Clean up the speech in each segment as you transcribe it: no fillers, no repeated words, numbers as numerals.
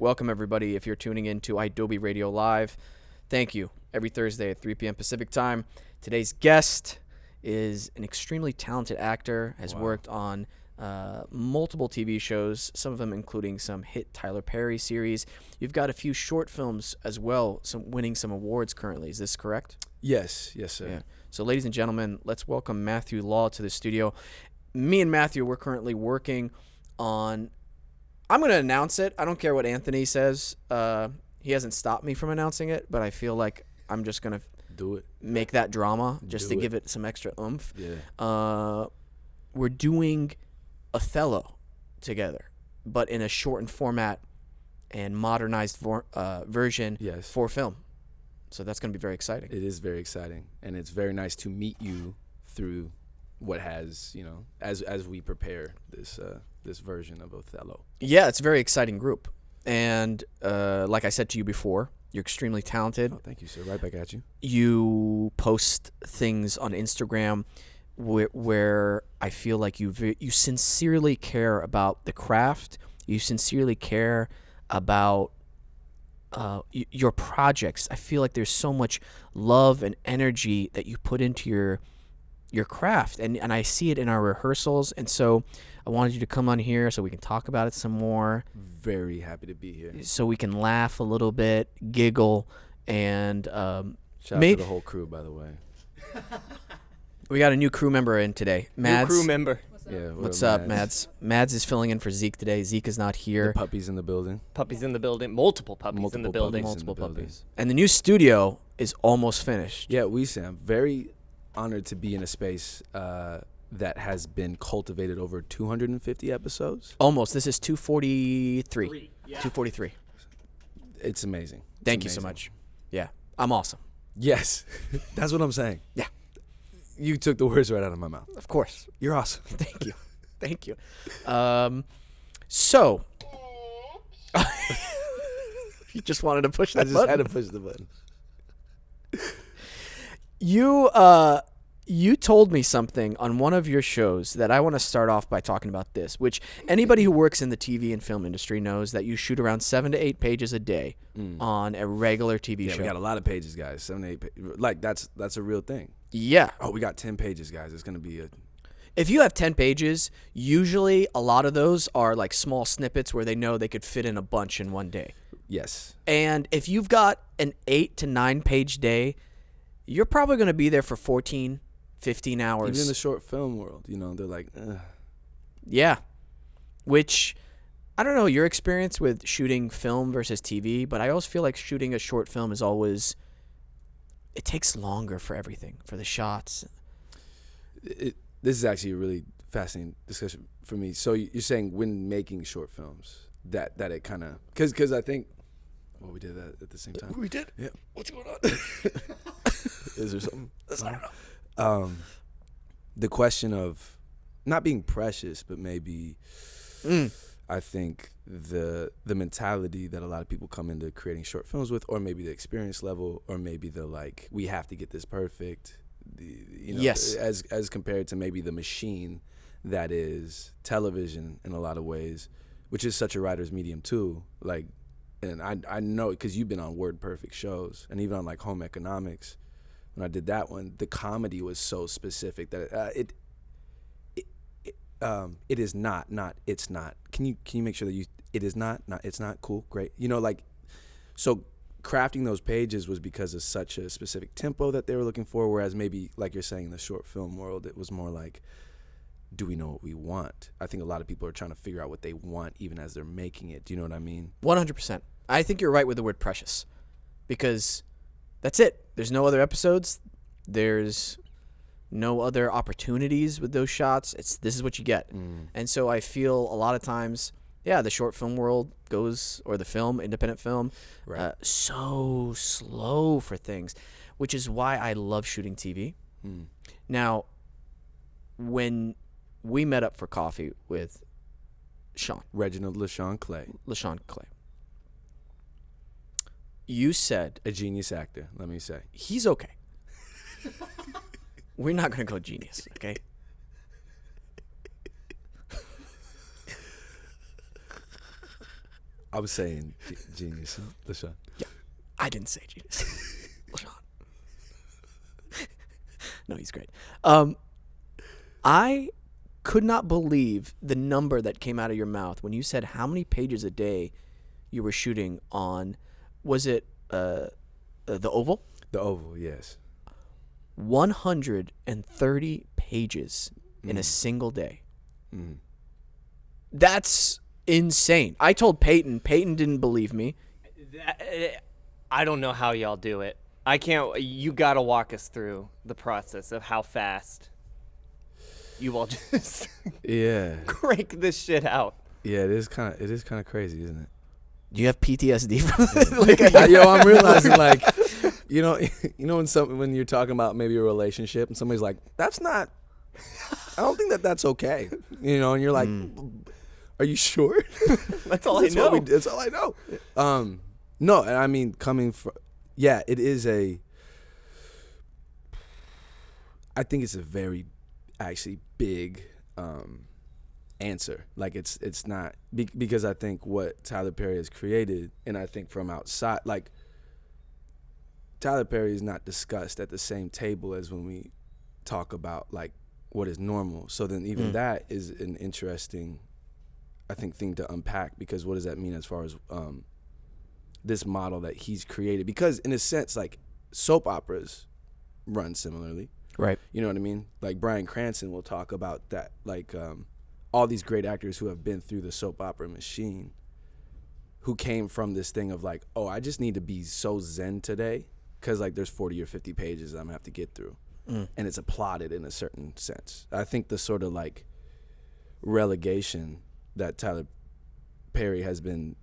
Welcome, everybody. If you're tuning in to Adobe Radio Live, thank you. Every Thursday at 3 p.m. Pacific time. Today's guest is an extremely talented actor, has worked on multiple TV shows, some of them including some hit Tyler Perry series. You've got a few short films as well, winning some awards currently. Is this correct? Yes, sir. Yeah. So, ladies and gentlemen, let's welcome Matthew Law to the studio. Me and Matthew, we're currently working on... I'm going to announce it. I don't care what Anthony says. He hasn't stopped me from announcing it, but I feel like I'm just going to do it. Make that drama just to give it some extra oomph. Yeah. We're doing Othello together, but in a shortened format and modernized version for film. So that's going to be very exciting. It is very exciting, and it's very nice to meet you through what has, as we prepare this version of Othello. Yeah, it's a very exciting group. And like I said to you before, you're extremely talented. Oh, thank you, sir. Right back at you. You post things on Instagram where I feel like you sincerely care about the craft. You sincerely care about your projects. I feel like there's so much love and energy that you put into your craft, and I see it in our rehearsals. And so I wanted you to come on here so we can talk about it some more. Very happy to be here. So we can laugh a little bit, giggle, and shout out to the whole crew, by the way. We got a new crew member in today. Mads. New crew member. What's up, Mads? Mads is filling in for Zeke today. Zeke is not here. The puppies in the building. Puppies in the building. Multiple puppies in the building. Multiple puppies. And the new studio is almost finished. Yeah, Wesam. Very honored to be in a space that has been cultivated over 250 episodes. Almost. This is 243. 243. It's amazing. Thank you so much. Yeah, I'm awesome. Yes, that's what I'm saying. Yeah. You took the words right out of my mouth. Of course. You're awesome. Thank you. Thank you. So, you just wanted to push that button. I just had to push the button. You told me something on one of your shows that I want to start off by talking about this, which anybody who works in the TV and film industry knows that you shoot around 7 to 8 pages a day on a regular TV show. Yeah, we got a lot of pages, guys. 7 to 8 pages. Like, that's a real thing. Yeah. Oh, we got 10 pages, guys. It's going to be If you have 10 pages, usually a lot of those are like small snippets where they know they could fit in a bunch in one day. Yes. And if you've got an 8 to 9 page day, you're probably going to be there for 14, 15 hours. Even in the short film world, they're like, ugh. Yeah. Which, I don't know your experience with shooting film versus TV, but I always feel like shooting a short film is always, it takes longer for everything, for the shots. This is actually a really fascinating discussion for me. So you're saying when making short films that it kind of, because I think, we did that at the same time. We did? Yeah. What's going on? Is there something? I don't know. The question of not being precious, but maybe I think the mentality that a lot of people come into creating short films with, or maybe the experience level, or maybe the like, we have to get this perfect. Yes. As compared to maybe the machine that is television in a lot of ways, which is such a writer's medium too. Like, and I know because you've been on Word Perfect shows, and even on like Home Economics. When I did that one, the comedy was so specific that it is not it's not. Can you make sure that it is not it's not cool, great. So crafting those pages was because of such a specific tempo that they were looking for, whereas maybe like you're saying in the short film world, it was more like, do we know what we want? I think a lot of people are trying to figure out what they want even as they're making it. Do you know what I mean? 100%. I think you're right with the word precious, because that's it. There's no other episodes. There's no other opportunities with those shots. This is what you get. And so I feel a lot of times, the short film world goes, or the film, independent film, right. So slow for things, which is why I love shooting TV. Now, when we met up for coffee with Sean. Reginald LaShawn Clay. You said... A genius actor, let me say. He's okay. We're not going to go genius, okay? I was saying genius, LaShawn. Yeah, I didn't say genius. LaShawn. No, he's great. I could not believe the number that came out of your mouth when you said how many pages a day you were shooting on. Was it the Oval? The Oval, yes. 130 pages in a single day. Mm. That's insane. I told Peyton. Peyton didn't believe me. I don't know how y'all do it. I can't. You gotta walk us through the process of how fast you all just Yeah. crank this shit out. Yeah, it is kind of crazy, isn't it? Do you have PTSD from it? Yo, I'm realizing like, you know when you're talking about maybe a relationship and somebody's like, that's not. I don't think that's okay. You know, and you're like, are you sure? That's all I know. That's all I know. No, and I mean coming from, yeah, it is a. I think it's a very, actually big answer. Like it's not because I think what Tyler Perry has created, and I think from outside, like Tyler Perry is not discussed at the same table as when we talk about like what is normal. So then even that is an interesting, I think, thing to unpack, because what does that mean as far as this model that he's created? Because in a sense, like soap operas run similarly. Right. You know what I mean? Like Bryan Cranston will talk about that, like all these great actors who have been through the soap opera machine, who came from this thing of like, oh, I just need to be so zen today because like there's 40 or 50 pages I'm gonna have to get through. And it's applauded in a certain sense. I think the sort of like relegation that Tyler Perry has been,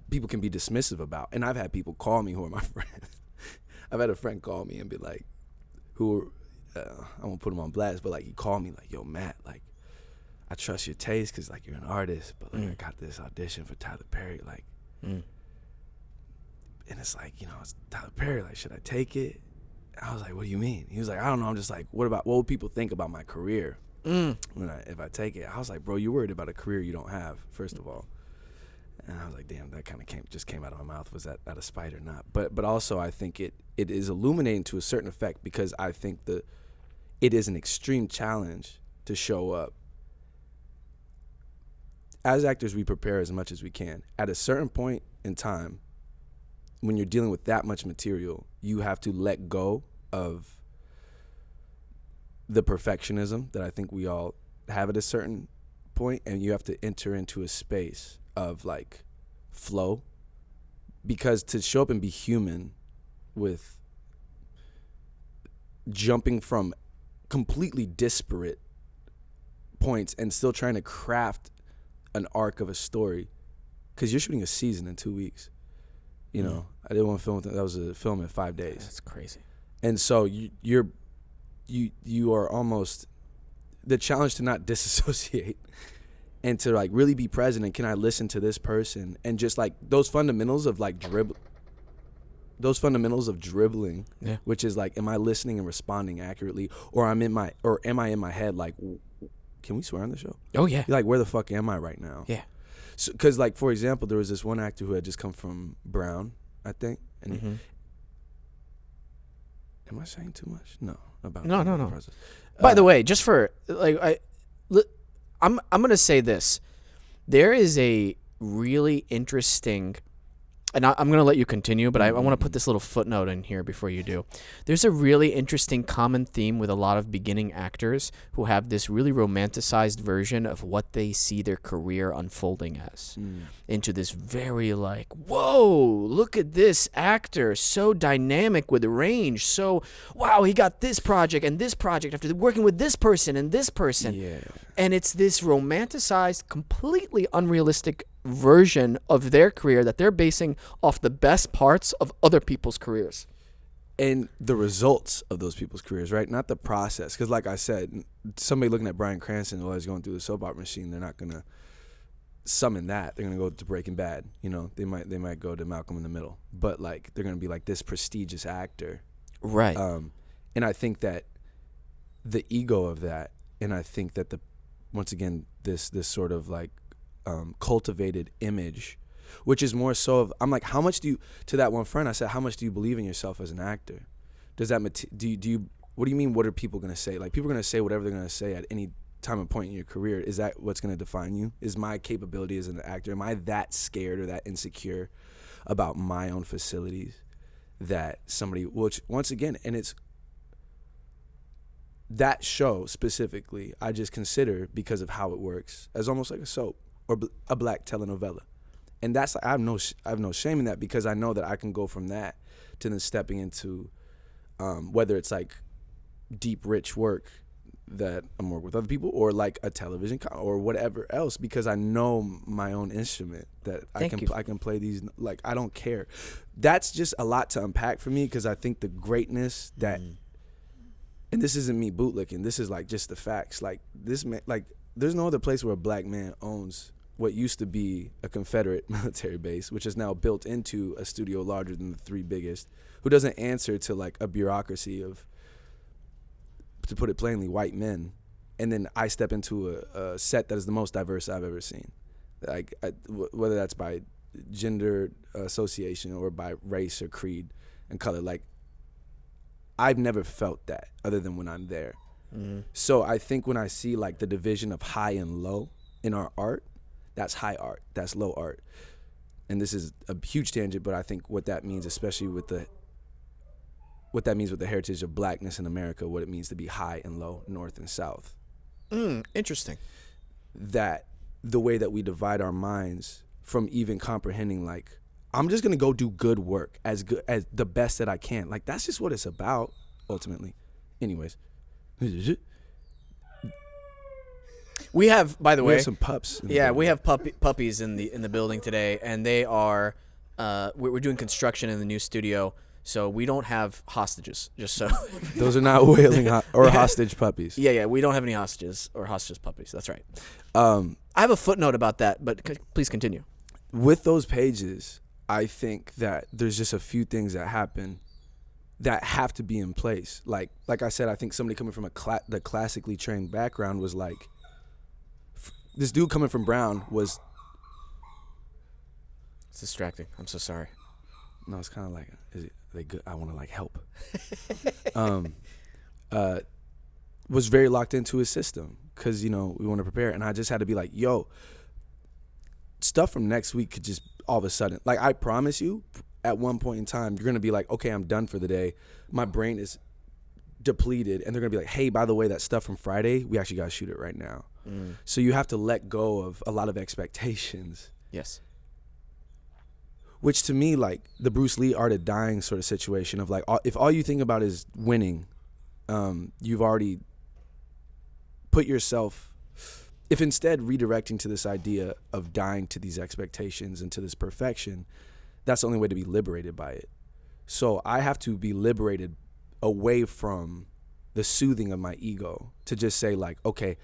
people can be dismissive about. And I've had people call me who are my friends. I've had a friend call me and be like, I won't put him on blast, but like he called me like, yo, Matt, like I trust your taste because like you're an artist, but like I got this audition for Tyler Perry, like, and it's like, you know, it's Tyler Perry, like, should I take it? I was like, what do you mean? He was like, I don't know. I'm just like, what would people think about my career if I take it? I was like, bro, you're worried about a career you don't have, first of all. And I was like, damn, that kind of just came out of my mouth. Was that out of spite or not? But also I think it is illuminating to a certain effect, because I think it is an extreme challenge to show up. As actors, we prepare as much as we can. At a certain point in time, when you're dealing with that much material, you have to let go of the perfectionism that I think we all have at a certain point, and you have to enter into a space of like flow, because to show up and be human with jumping from completely disparate points and still trying to craft an arc of a story, because you're shooting a season in 2 weeks. You know, I did one film that was a film in 5 days. That's crazy. And so you are almost, the challenge to not disassociate and to like really be present, and can I listen to this person, and just like those fundamentals of like dribbling, which is like, am I listening and responding accurately, or am I in my head like, can we swear on the show? Oh yeah. You're like, where the fuck am I right now? Yeah. So, because like, for example, there was this one actor who had just come from Brown, I think, and am I saying too much? No. No. By the way, just for like, I'm gonna say this. There is a really interesting, and I'm going to let you continue, but I want to put this little footnote in here before you do. There's a really interesting common theme with a lot of beginning actors who have this really romanticized version of what they see their career unfolding as, into this very like, whoa, look at this actor, so dynamic with range, so, wow, he got this project and this project after working with this person and this person. Yeah. And it's this romanticized, completely unrealistic version of their career that they're basing off the best parts of other people's careers. And the results of those people's careers, right? Not the process. Because like I said, somebody looking at Bryan Cranston while he's going through the soap opera machine, they're not going to summon that. They're going to go to Breaking Bad. You know, they might go to Malcolm in the Middle. But like, they're going to be like this prestigious actor. Right. And I think that the ego of that, and I think that once again, this sort of like cultivated image which is more so of, I'm like, how much do you, to that one friend, I said, how much do you believe in yourself as an actor? Does that, do you, what do you mean, what are people going to say? Like, people are going to say whatever they're going to say at any time and point in your career. Is that what's going to define you? Is my capability as an actor, am I that scared or that insecure about my own facilities that somebody, which once again, and it's, that show specifically, I just consider, because of how it works, as almost like a soap or a black telenovela. And that's, I have no shame in that, because I know that I can go from that to then stepping into whether it's like deep, rich work that I'm working with other people, or like a television or whatever else, because I know my own instrument, that I can play these, like, I don't care. That's just a lot to unpack for me, because I think the greatness that, and this isn't me bootlicking, this is like just the facts. Like, this man, like, there's no other place where a black man owns what used to be a Confederate military base, which is now built into a studio larger than the three biggest, who doesn't answer to like a bureaucracy of, to put it plainly, white men. And then I step into a set that is the most diverse I've ever seen. Like, whether that's by gender association or by race or creed and color, like, I've never felt that other than when I'm there. Mm-hmm. So I think when I see like the division of high and low in our art, that's high art, that's low art. And this is a huge tangent, but I think what that means, especially with the heritage of blackness in America, what it means to be high and low, north and south. Interesting. That the way that we divide our minds from even comprehending, like, I'm just gonna go do good work as the best that I can. Like, that's just what it's about, ultimately. Anyways. We have, by the way, we have some pups. We have puppies in the building today, and they are, we're doing construction in the new studio, so we don't have hostages, just so. Those are not wailing or hostage puppies. Yeah, we don't have any hostages or hostage puppies. That's right. I have a footnote about that, but please continue. With those pages, I think that there's just a few things that happen that have to be in place. Like I said, I think somebody coming from the classically trained background was like, this dude coming from Brown was. It's distracting. I'm so sorry. No, it's kind of like, are they good? I want to like help. Was very locked into his system, because, you know, we want to prepare. And I just had to be like, yo, stuff from next week could just all of a sudden, like, I promise you, at one point in time, you're going to be like, okay, I'm done for the day. My brain is depleted. And they're going to be like, hey, by the way, that stuff from Friday, we actually got to shoot it right now. So you have to let go of a lot of expectations. Yes. Which to me, like the Bruce Lee art of dying sort of situation of like, if all you think about is winning, you've already put yourself, if instead redirecting to this idea of dying to these expectations and to this perfection, that's the only way to be liberated by it. So I have to be liberated away from the soothing of my ego to just say like, okay,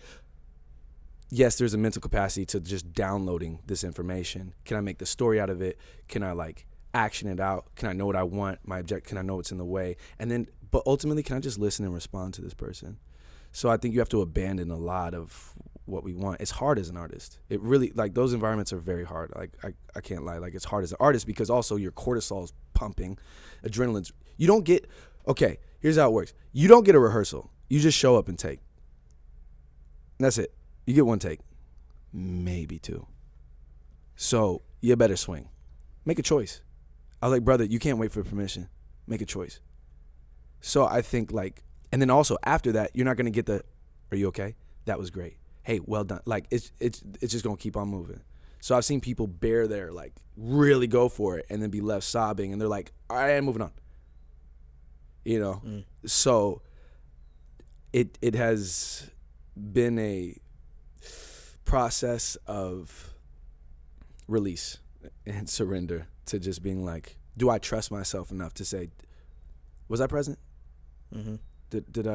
yes, there's a mental capacity to just downloading this information. Can I make the story out of it? Can I like action it out? Can I know what I want? Can I know what's in the way? And then, but ultimately, can I just listen and respond to this person? So I think you have to abandon a lot of what we want. It's hard as an artist. It really, like, those environments are very hard. Like, I can't lie. Like, it's hard as an artist because also your cortisol's pumping, adrenaline's, you don't get, okay, here's how it works. You don't get a rehearsal. You just show up and take. And that's it. You get one take, maybe two. So you better swing. Make a choice. I was like, brother, you can't wait for permission. Make a choice. So I think like, and then also after that, you're not gonna get the, are you okay? That was great. Hey, well done. Like it's just gonna keep on moving. So I've seen people bear their, like, really go for it and then be left sobbing and they're like, all right, I'm moving on. You know? So it has been a process of release and surrender to just being like, do I trust myself enough to say, was I present? Mm-hmm. Did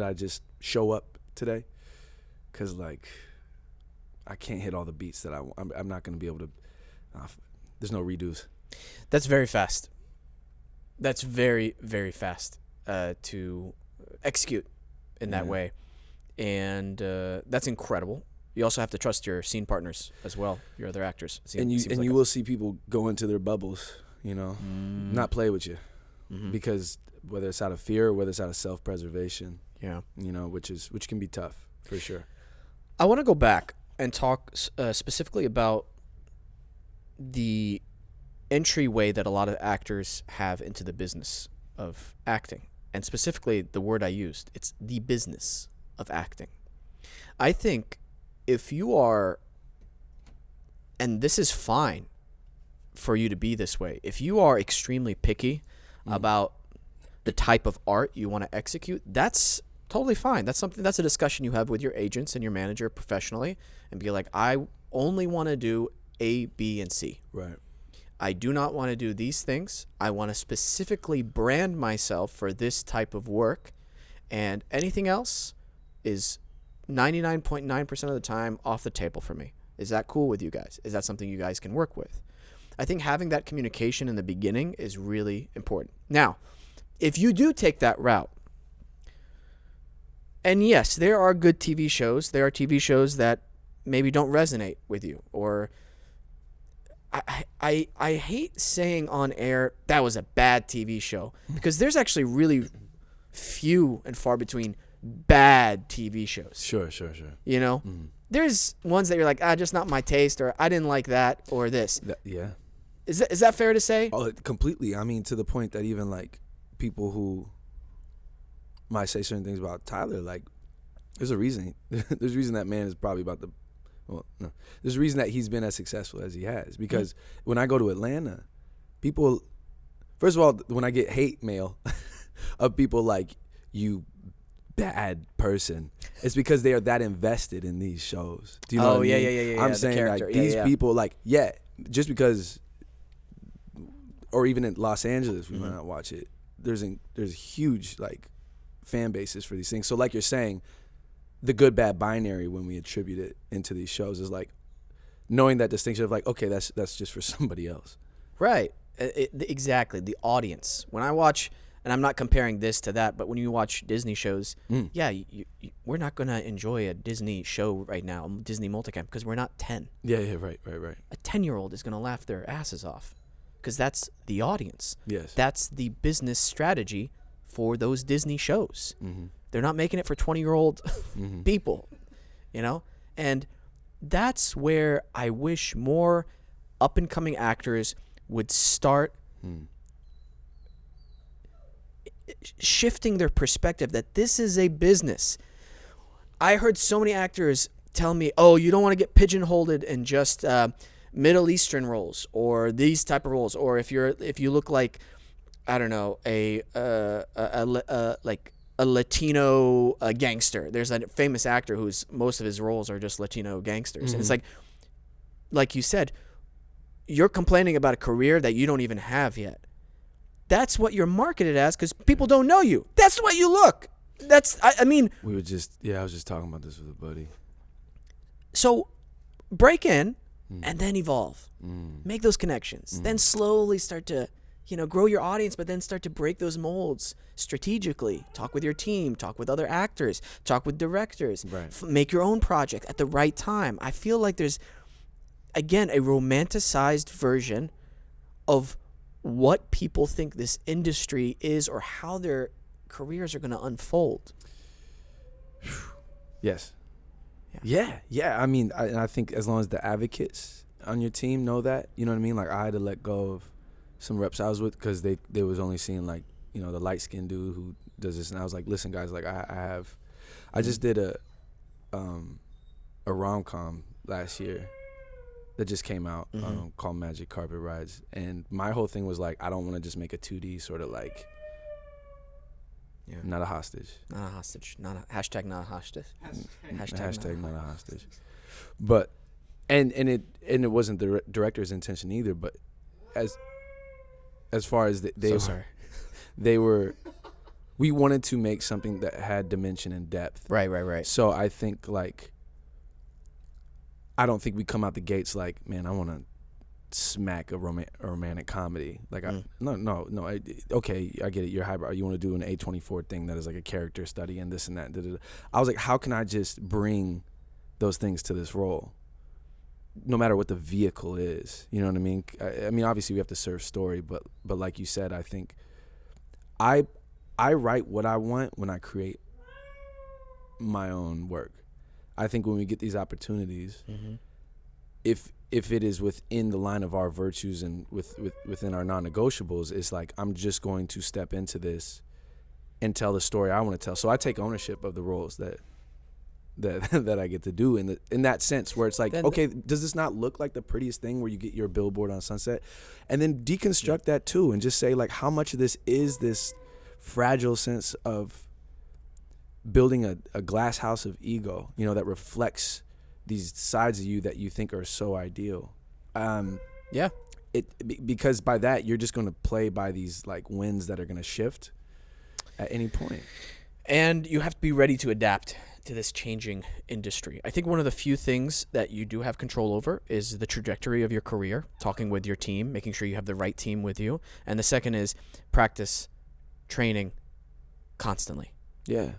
I just show up today? Because like, I can't hit all the beats that I'm not going to be able to, there's no redos. That's very fast. That's very, very fast to execute in that way. And that's incredible. You also have to trust your scene partners as well, your other actors. And you will see people go into their bubbles, not play with you, because whether it's out of fear or whether it's out of self-preservation, which can be tough for sure. I want to go back and talk specifically about the entryway that a lot of actors have into the business of acting, and specifically the word I used. It's the business of acting. I think if you are, and this is fine for you to be this way, if you are extremely picky about the type of art you want to execute, that's totally fine. That's a discussion you have with your agents and your manager professionally, and be like, I only want to do A, B, and C. Right. I do not want to do these things. I want to specifically brand myself for this type of work, and anything else is 99.9% of the time off the table for me. Is that cool with you guys? Is that something you guys can work with? I think having that communication in the beginning is really important. Now, if you do take that route, and yes, there are good TV shows. There are TV shows that maybe don't resonate with you, or I hate saying on air that was a bad TV show, because there's actually really few and far between bad TV shows. Sure. There's ones that you're like, just not my taste, or I didn't like that, or this. Yeah. Is that fair to say? Oh, completely. I mean, to the point that even like people who might say certain things about Tyler, like, there's a reason. There's a reason that man is probably there's a reason that he's been as successful as he has. Because when I go to Atlanta, people, first of all, when I get hate mail of people like, you bad person, it's because they are that invested in these shows. Do you know what I mean? I'm saying like these people, like, just because, or even in Los Angeles, we might not watch it. There's huge like fan bases for these things. So like you're saying, the good bad binary when we attribute it into these shows is like knowing that distinction of like, okay, that's just for somebody else. Right. Exactly. The audience. When I watch, and I'm not comparing this to that, but when you watch Disney shows, we're not going to enjoy a Disney show right now, Disney multicam, because we're not 10. Yeah, right. A 10-year-old is going to laugh their asses off, because that's the audience. Yes. That's the business strategy for those Disney shows. Mm-hmm. They're not making it for 20-year-old people, And that's where I wish more up-and-coming actors would start shifting their perspective that this is a business. I heard so many actors tell me, oh, you don't want to get pigeonholed in just Middle Eastern roles or these type of roles, or if you look like, I don't know, a Latino gangster. There's a famous actor whose most of his roles are just Latino gangsters. And it's like you said, you're complaining about a career that you don't even have yet. That's what you're marketed as, because people don't know you. That's the way you look. I mean. I was just talking about this with a buddy. So break in and then evolve. Make those connections. Then slowly start to, grow your audience, but then start to break those molds strategically. Talk with your team, talk with other actors, talk with directors. Right. Make your own project at the right time. I feel like there's, again, a romanticized version of what people think this industry is, or how their careers are going to unfold. Yes. Yeah. I mean, I think as long as the advocates on your team know that, you know what I mean? Like, I had to let go of some reps I was with because they was only seeing like, the light-skinned dude who does this. And I was like, listen, guys, like I just did a rom-com last year that just came out called Magic Carpet Rides. And my whole thing was like, I don't want to just make a 2D sort of like, not a hostage. Not a hostage. Hashtag not a hostage. Hashtag not a hostage. But, and it wasn't the director's intention either, but as far as we wanted to make something that had dimension and depth. Right. So I think like, I don't think we come out the gates like, man, I want to smack a romantic comedy. Like, no. Okay, I get it. You're highbrow. You want to do an A24 thing that is like a character study and this and that. I was like, how can I just bring those things to this role, no matter what the vehicle is. You know what I mean? I mean, obviously we have to serve story, but like you said, I think I write what I want when I create my own work. I think when we get these opportunities, if it is within the line of our virtues and within our non-negotiables, it's like I'm just going to step into this and tell the story I want to tell. So I take ownership of the roles that I get to do in that sense, where it's like, okay, does this not look like the prettiest thing where you get your billboard on Sunset? And then deconstruct that too, and just say, like, how much of this is this fragile sense of building a glass house of ego, you know, that reflects these sides of you that you think are so ideal. Because by that you're just going to play by these like winds that are going to shift at any point. And you have to be ready to adapt to this changing industry. I think one of the few things that you do have control over is the trajectory of your career, talking with your team, making sure you have the right team with you. And the second is practice, training constantly. Yeah.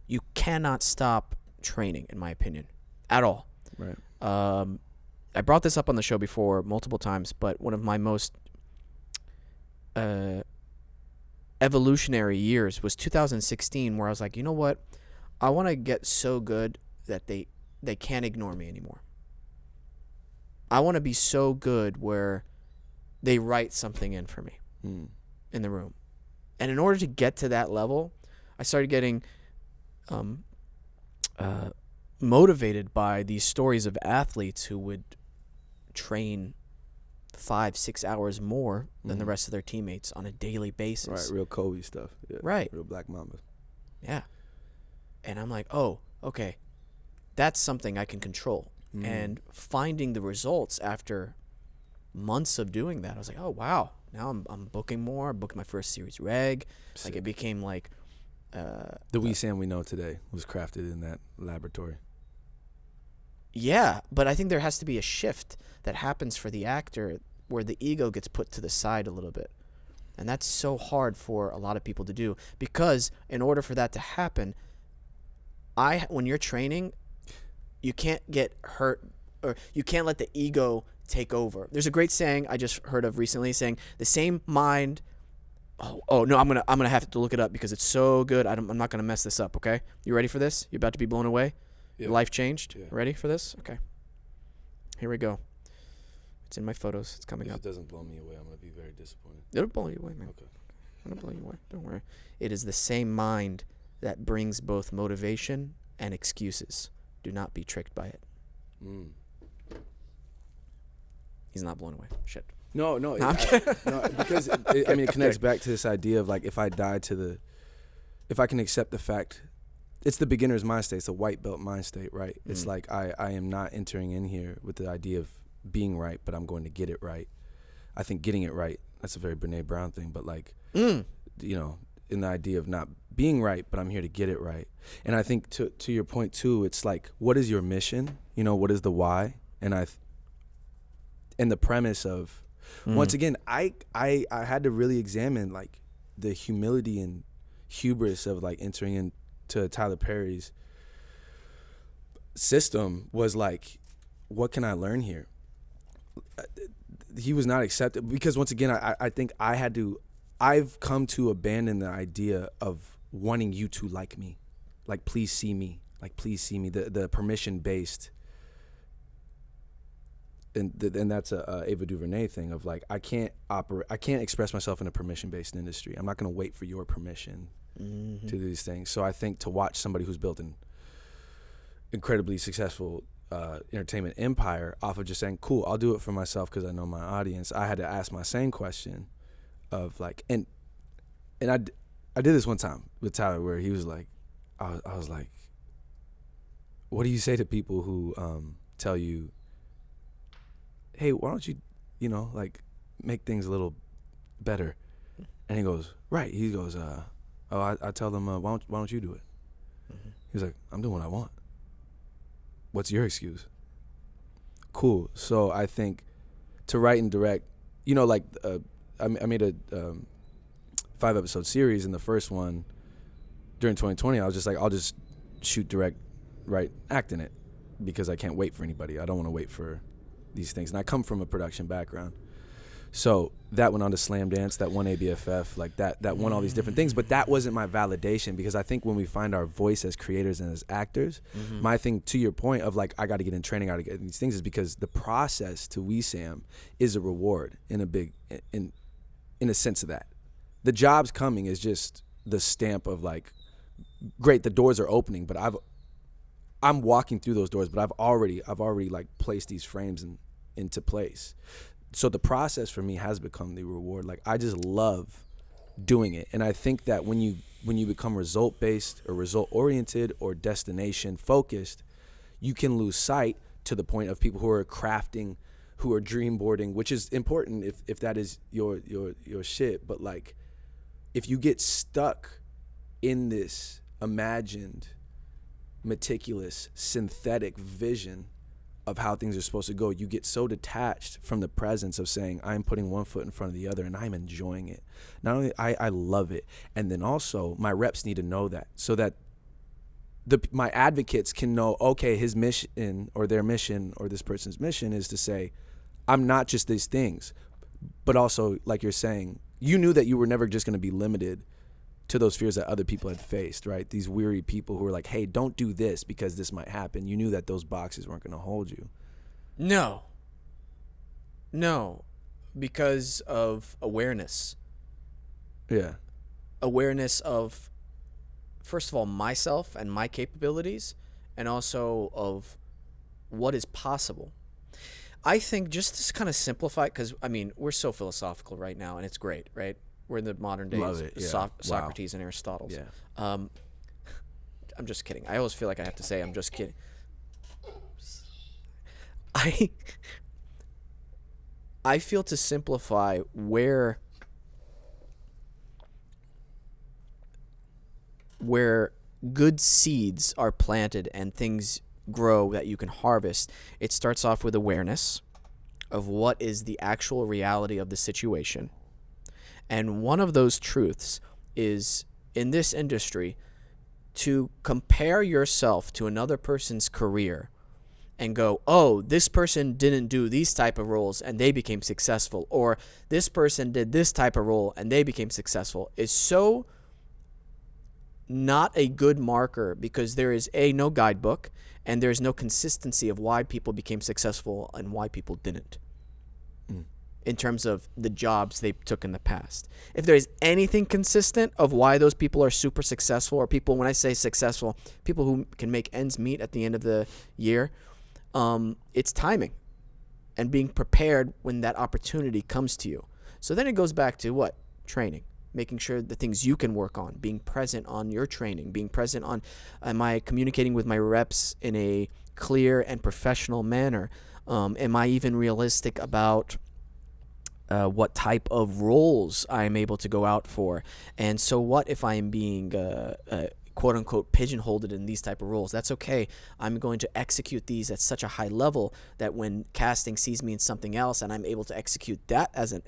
You cannot stop training, in my opinion, at all. Right. I brought this up on the show before multiple times, but one of my most evolutionary years was 2016, where I was like, you know what? I want to get so good that they can't ignore me anymore. I want to be so good where they write something in for me in the room. And in order to get to that level, I started getting motivated by these stories of athletes who would train 5-6 hours more than the rest of their teammates on a daily basis. Right, real Kobe stuff. Yeah, right. Real Black Mambas. Yeah. And I'm like, oh, okay, that's something I can control. And finding the results after months of doing that, I was like, oh, wow. Now I'm booking more. I booked my first series reg. Sick. Like, it became like... the Wesam we know today was crafted in that laboratory. Yeah, but I think there has to be a shift that happens for the actor where the ego gets put to the side a little bit. And that's so hard for a lot of people to do, because in order for that to happen, when you're training, you can't get hurt, or you can't let the ego take over. There's a great saying I just heard of recently saying the same mind... Oh no! I'm gonna have to look it up because it's so good. I'm not gonna mess this up. Okay, you ready for this? You about to be blown away? Yeah. Your life changed. Yeah. Ready for this? Okay. Here we go. It's in my photos. It's coming If up. it doesn't blow me away, I'm gonna be very disappointed. It'll blow you away, man. Okay. It'll blow you away. Don't worry. It is the same mind that brings both motivation and excuses. Do not be tricked by it. He's not blown away. Shit. No, because it connects back to this idea of like, if I can accept the fact, it's the beginner's mind state, it's a white belt mind state, right? It's like I am not entering in here with the idea of being right, but I'm going to get it right. I think getting it right, that's a very Brene Brown thing, but like, you know, in the idea of not being right, but I'm here to get it right. And I think to your point too, it's like, what is your mission? You know, what is the why? And the premise of, once again, I had to really examine like the humility and hubris of like entering into Tyler Perry's system was like, what can I learn here? He was not accepted because, once again, I think I've come to abandon the idea of wanting you to like me, like please see me, the permission based. And that's a Ava DuVernay thing of like, I can't express myself in a permission-based industry. I'm not going to wait for your permission to do these things. So I think to watch somebody who's built an incredibly successful entertainment empire off of just saying, cool, I'll do it for myself because I know my audience, I had to ask my same question of like, and I did this one time with Tyler where he was like, I was like, what do you say to people who tell you, hey, why don't you, you know, like make things a little better? And he goes, right. He goes, I tell them, why don't you do it? He's like, I'm doing what I want. What's your excuse? Cool. So I think to write and direct, you know, like I made a 5-episode series, and the first one during 2020, I was just like, I'll just shoot, direct, write, act in it. because I can't wait for anybody. I don't want to wait for these things. And I come from a production background. So that went on to Slam Dance, that won ABFF, like that won all these different things. But that wasn't my validation, because I think when we find our voice as creators and as actors, my thing, to your point of like, I got to get in training, I got to get these things, is because the process to Wesam is a reward in a sense of that. The job's coming is just the stamp of like, great, the doors are opening, but I'm walking through those doors, but I've already like placed these frames into place. So the process for me has become the reward. Like, I just love doing it. And I think that when you become result based or result oriented or destination focused, you can lose sight to the point of people who are crafting, who are dream boarding, which is important if that is your shit. But like, if you get stuck in this imagined, meticulous, synthetic vision of how things are supposed to go, you get so detached from the presence of saying, I'm putting one foot in front of the other and I'm enjoying it. Not only I love it, and then also my reps need to know that, so that my advocates can know, okay, his mission or their mission or this person's mission is to say, I'm not just these things, but also, like you're saying, you knew that you were never just going to be limited to those fears that other people had faced, right? These weary people who were like, hey, don't do this because this might happen. You knew that those boxes weren't going to hold you. No, because of awareness. Yeah. Awareness of, first of all, myself and my capabilities, and also of what is possible. I think, just to kind of simplify, because, I mean, we're so philosophical right now, and it's great, right? We're in the modern days. Love it, yeah. Socrates and Aristotle. Yeah. I'm just kidding. I always feel like I have to say I'm just kidding. I feel, to simplify, where good seeds are planted and things grow that you can harvest, it starts off with awareness of what is the actual reality of the situation. And one of those truths is, in this industry, to compare yourself to another person's career and go, oh, this person didn't do these type of roles and they became successful, or this person did this type of role and they became successful, is so not a good marker, because there is no guidebook and there's no consistency of why people became successful and why people didn't. In terms of the jobs they took in the past. If there's anything consistent of why those people are super successful, or people, when I say successful, people who can make ends meet at the end of the year, it's timing and being prepared when that opportunity comes to you. So then it goes back to what? Training. Making sure the things you can work on, being present on your training, being present on, am I communicating with my reps in a clear and professional manner? Am I even realistic about what type of roles I'm able to go out for? And so what if I am being quote unquote pigeonholed in these type of roles? That's okay. I'm going to execute these at such a high level that when casting sees me in something else and I'm able to execute that as at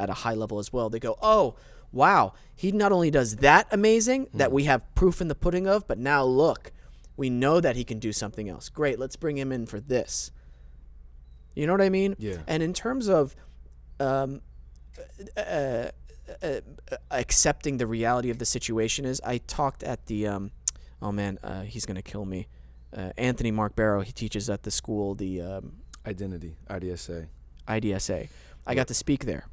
a high level as well, they go, oh wow, he not only does that amazing that we have proof in the pudding of, but now look, we know that he can do something else. Great, let's bring him in for this. You know what I mean? Yeah. And in terms of accepting the reality of the situation, is I talked at the he's gonna kill me, Anthony Mark Barrow. He teaches at the school, the Identity, IDSA. I got to speak there,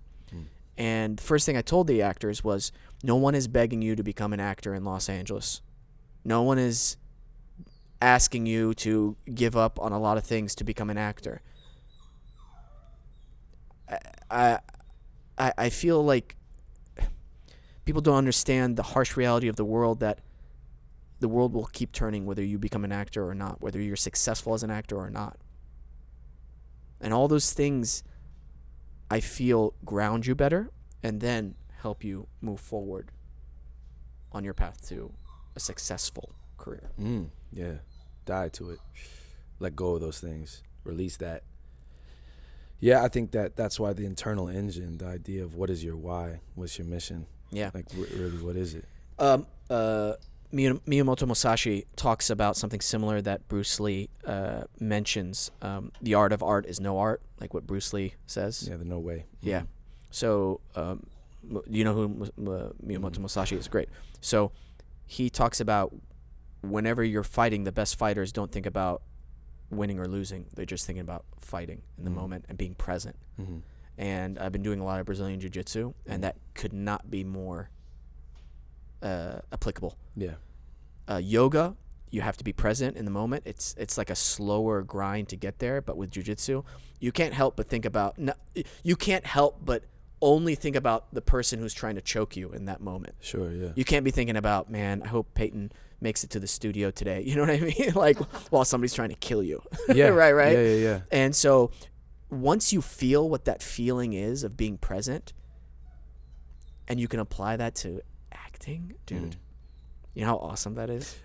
and the first thing I told the actors was, no one is begging you to become an actor in Los Angeles. No one is asking you to give up on a lot of things to become an actor. I feel like people don't understand the harsh reality of the world, that the world will keep turning whether you become an actor or not, whether you're successful as an actor or not. And all those things, I feel, ground you better and then help you move forward on your path to a successful career. Yeah. Die to it. Let go of those things. Release that. Yeah, I think that's why the internal engine, the idea of what is your why, what's your mission. Yeah. Like, really, what is it? Miyamoto Musashi talks about something similar that Bruce Lee mentions. The art of art is no art, like what Bruce Lee says. Yeah, the no way. Yeah. So, you know who Miyamoto Musashi is? Great. So, he talks about whenever you're fighting, the best fighters don't think about winning or losing. They're just thinking about fighting in the moment and being present. Mm-hmm. And I've been doing a lot of Brazilian Jiu-Jitsu, and that could not be more applicable. Yeah. Yoga, you have to be present in the moment. It's like a slower grind to get there. But with Jiu-Jitsu, you can't help but think about. You can't help but only think about the person who's trying to choke you in that moment. Sure. Yeah. You can't be thinking about, man, I hope Peyton makes it to the studio today. You know what I mean? Like while somebody's trying to kill you. Yeah. right. Yeah. And so once you feel what that feeling is of being present, and you can apply that to acting, dude. You know how awesome that is?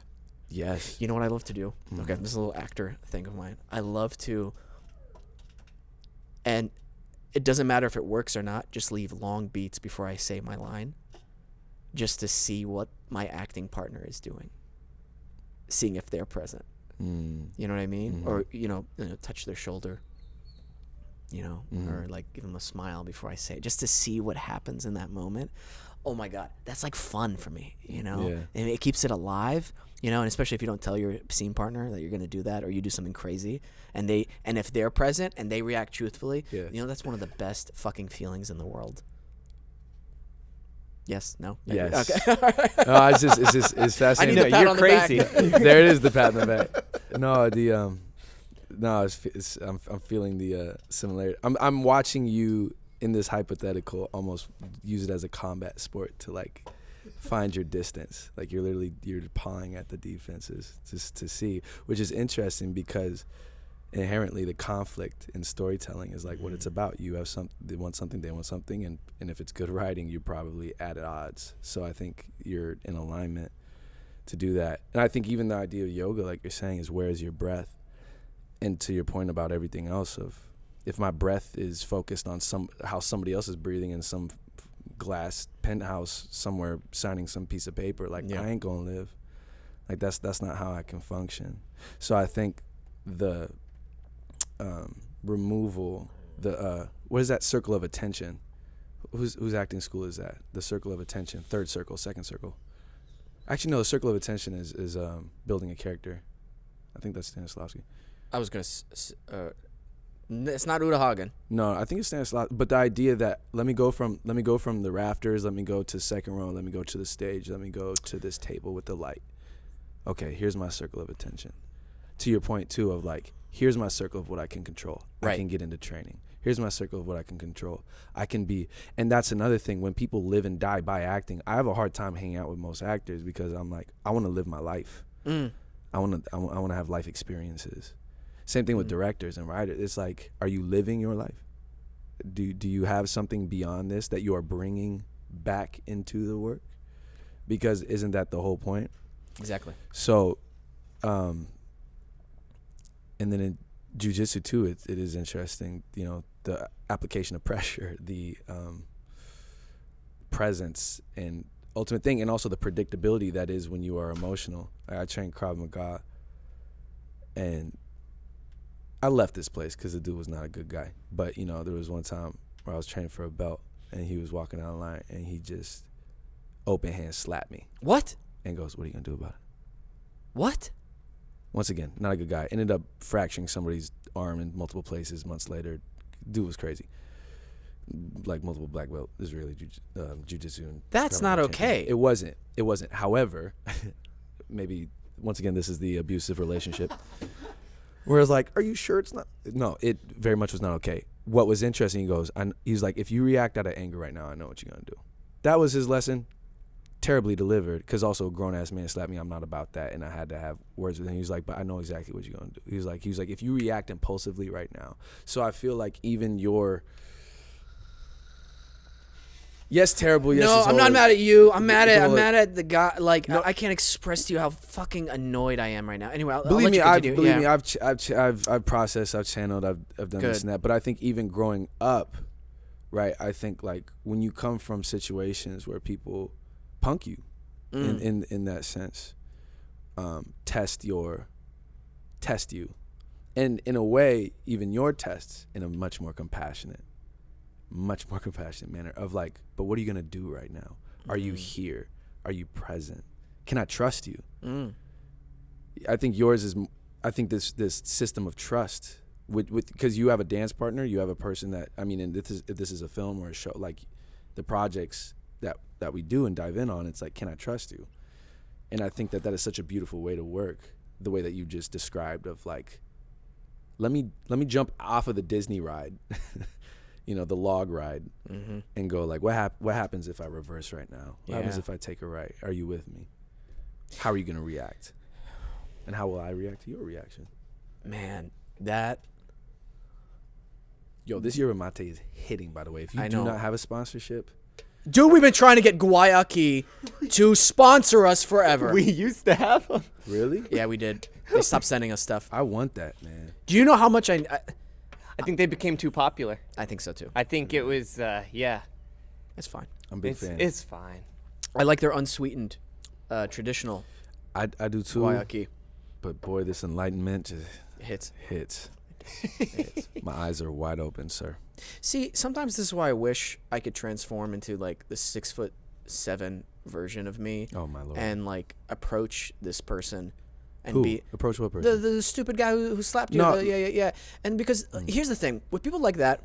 Yes. You know what I love to do? Okay, this is a little actor thing of mine. I love to, and it doesn't matter if it works or not, just leave long beats before I say my line, just to see what my acting partner is doing, seeing if they're present. You know what I mean? Or, touch their shoulder, or like give them a smile before I say it, just to see what happens in that moment. Oh my God, that's like fun for me, Yeah. And it keeps it alive, and especially if you don't tell your scene partner that you're going to do that, or you do something crazy, and if they're present and they react truthfully, that's one of the best fucking feelings in the world. Yes, no, maybe? Yes. Okay. No, it's fascinating. I need the pat you're on the crazy. back. There it is, the pat in the back. No, I'm feeling the similarity. I'm watching you in this hypothetical, almost use it as a combat sport to like find your distance. Like you're pawing at the defenses just to see, which is interesting because inherently the conflict in storytelling is like what it's about. You have they want something, and if it's good writing, you're probably at odds. So I think you're in alignment to do that. And I think even the idea of yoga, like you're saying, is where's your breath? And to your point about everything else, of if my breath is focused on how somebody else is breathing in some glass penthouse somewhere signing some piece of paper, like I ain't gonna live. Like that's not how I can function. So I think the removal, what is that circle of attention? Whose acting school is that? The circle of attention, third circle, second circle. Actually, no, the circle of attention is building a character. I think that's Stanislavski. I was going to it's not Uta Hagen. No, I think it's Stanislavski. But the idea that let me go from the rafters, let me go to second row, let me go to the stage, let me go to this table with the light. Okay, here's my circle of attention. To your point too of like, here's my circle of what I can control. Right. I can get into training. Here's my circle of what I can control. I can be, and that's another thing. When people live and die by acting, I have a hard time hanging out with most actors because I'm like, I want to live my life. I want to have life experiences. Same thing with directors and writers. It's like, are you living your life? Do you have something beyond this that you are bringing back into the work? Because isn't that the whole point? Exactly. So, and then in jiu-jitsu too, it is interesting, the application of pressure, the presence and ultimate thing, and also the predictability that is when you are emotional. I trained Krav Maga, and I left this place because the dude was not a good guy. But, there was one time where I was training for a belt, and he was walking down the line, and he just open hand slapped me. What? And goes, what are you going to do about it? What? Once again, not a good guy. Ended up fracturing somebody's arm in multiple places months later. Dude was crazy. Like multiple black belt Israeli jiu-jitsu. That's not okay. It wasn't. However, maybe, once again, this is the abusive relationship. Whereas like, are you sure it's not? No, it very much was not okay. What was interesting, he's like, if you react out of anger right now, I know what you're going to do. That was his lesson. Terribly delivered, because also a grown-ass man slapped me. I'm not about that, and I had to have words with him. He was like, but I know exactly what you're going to do. He was like, if you react impulsively right now. So I feel like even yes, terrible. Yes, no, I'm not mad at you. I'm mad at at the guy. Like, no. I can't express to you how fucking annoyed I am right now. Anyway, Believe me, I'll I've processed, I've channeled, I've done this and that. But I think even growing up, right? I think like when you come from situations where people punk you, in that sense. Test you, and in a way, even your tests in a much more compassionate manner of like, but what are you gonna do right now? Are you here? Are you present? Can I trust you? I think yours is. I think this system of trust with because you have a dance partner, you have a person that, I mean, and if this is a film or a show, like the projects that we do and dive in on, it's like, can I trust you? And I think that is such a beautiful way to work, the way that you just described of like, let me jump off of the Disney ride, the log ride, and go like, what happens if I reverse right now? What happens if I take a right? Are you with me? How are you gonna react? And how will I react to your reaction? Man, this year Mate is hitting, by the way. If you do not have a sponsorship. Dude, we've been trying to get Guayaki to sponsor us forever. We used to have them. Really? Yeah, we did. They stopped sending us stuff. I want that, man. Do you know how much I think they became too popular. I think so too. I think it was, It's fine. I'm a big fan. It's fine. I like their unsweetened, traditional I do too. Guayaki. But boy, this enlightenment just Hits. My eyes are wide open, sir. See, sometimes this is why I wish I could transform into like the 6'7" version of me. Oh my Lord. And like approach this person and Who? be Approach what person? the stupid guy who slapped you. No. Yeah. And because here's the thing with people like that,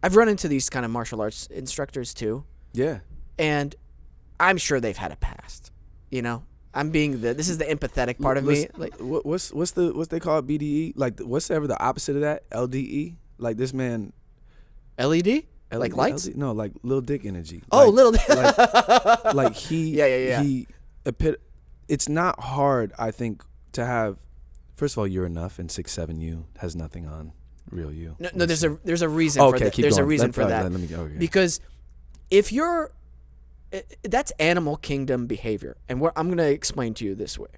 I've run into these kind of martial arts instructors too. Yeah. And I'm sure they've had a past. I'm being this is the empathetic part of me. Like, what's they call it? BDE? Like, what's ever the opposite of that? LDE? Like this man. LED? Like lights? LD, no, like little dick energy. Oh, like, little. like he. Yeah. It's not hard, I think, to have. First of all, you're enough, and 6'7" you has nothing on real you. No, there's a reason for that. There's a reason for that. Because if you're that's animal kingdom behavior, and I'm going to explain to you this way.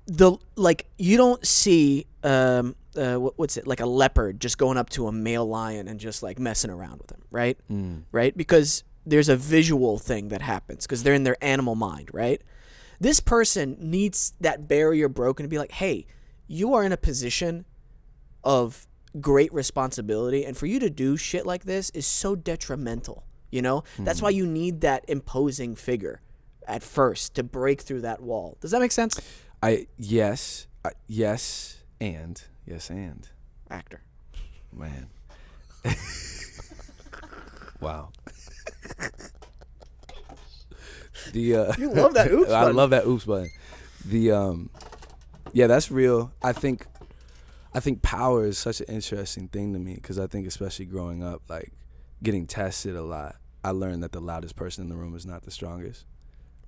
You don't see what's it, like a leopard just going up to a male lion and just like messing around with him, right? Right? Because there's a visual thing that happens because they're in their animal mind, right? This person needs that barrier broken to be like, hey, you are in a position of great responsibility, and for you to do shit like this is so detrimental, That's why you need that imposing figure at first to break through that wall. Does that make sense? Yes, and actor, man. Wow. You love that oops button. I love that oops button. That's real. I think power is such an interesting thing to me because I think especially growing up, like getting tested a lot, I learned that the loudest person in the room is not the strongest.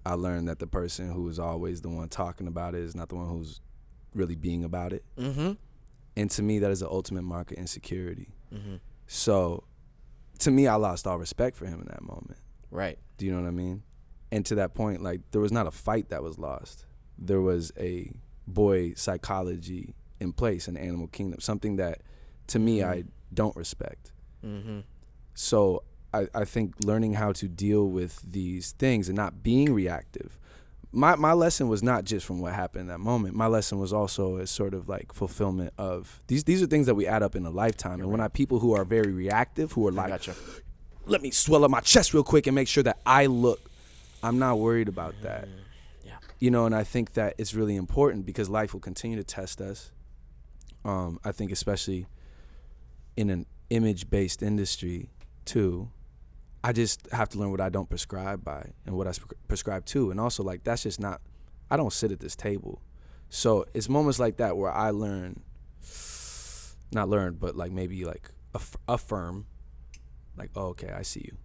I learned that the person who is always the one talking about it is not the one who's really being about it. And to me, that is the ultimate mark of insecurity. So to me, I lost all respect for him in that moment. Right. Do you know what I mean? And to that point, like there was not a fight that was lost. There was a boy psychology in place in Animal Kingdom, something that to me I don't respect. So I think learning how to deal with these things and not being reactive. My lesson was not just from what happened in that moment. My lesson was also a sort of like fulfillment of these are things that we add up in a lifetime. And when people who are very reactive, who are like, let me swell up my chest real quick and make sure that I'm not worried about that. And I think that it's really important because life will continue to test us. I think especially in an image-based industry too, I just have to learn what I don't prescribe by and what I prescribe to. And also like, that's just I don't sit at this table. So it's moments like that where I but like maybe like affirm like, oh, okay, I see you.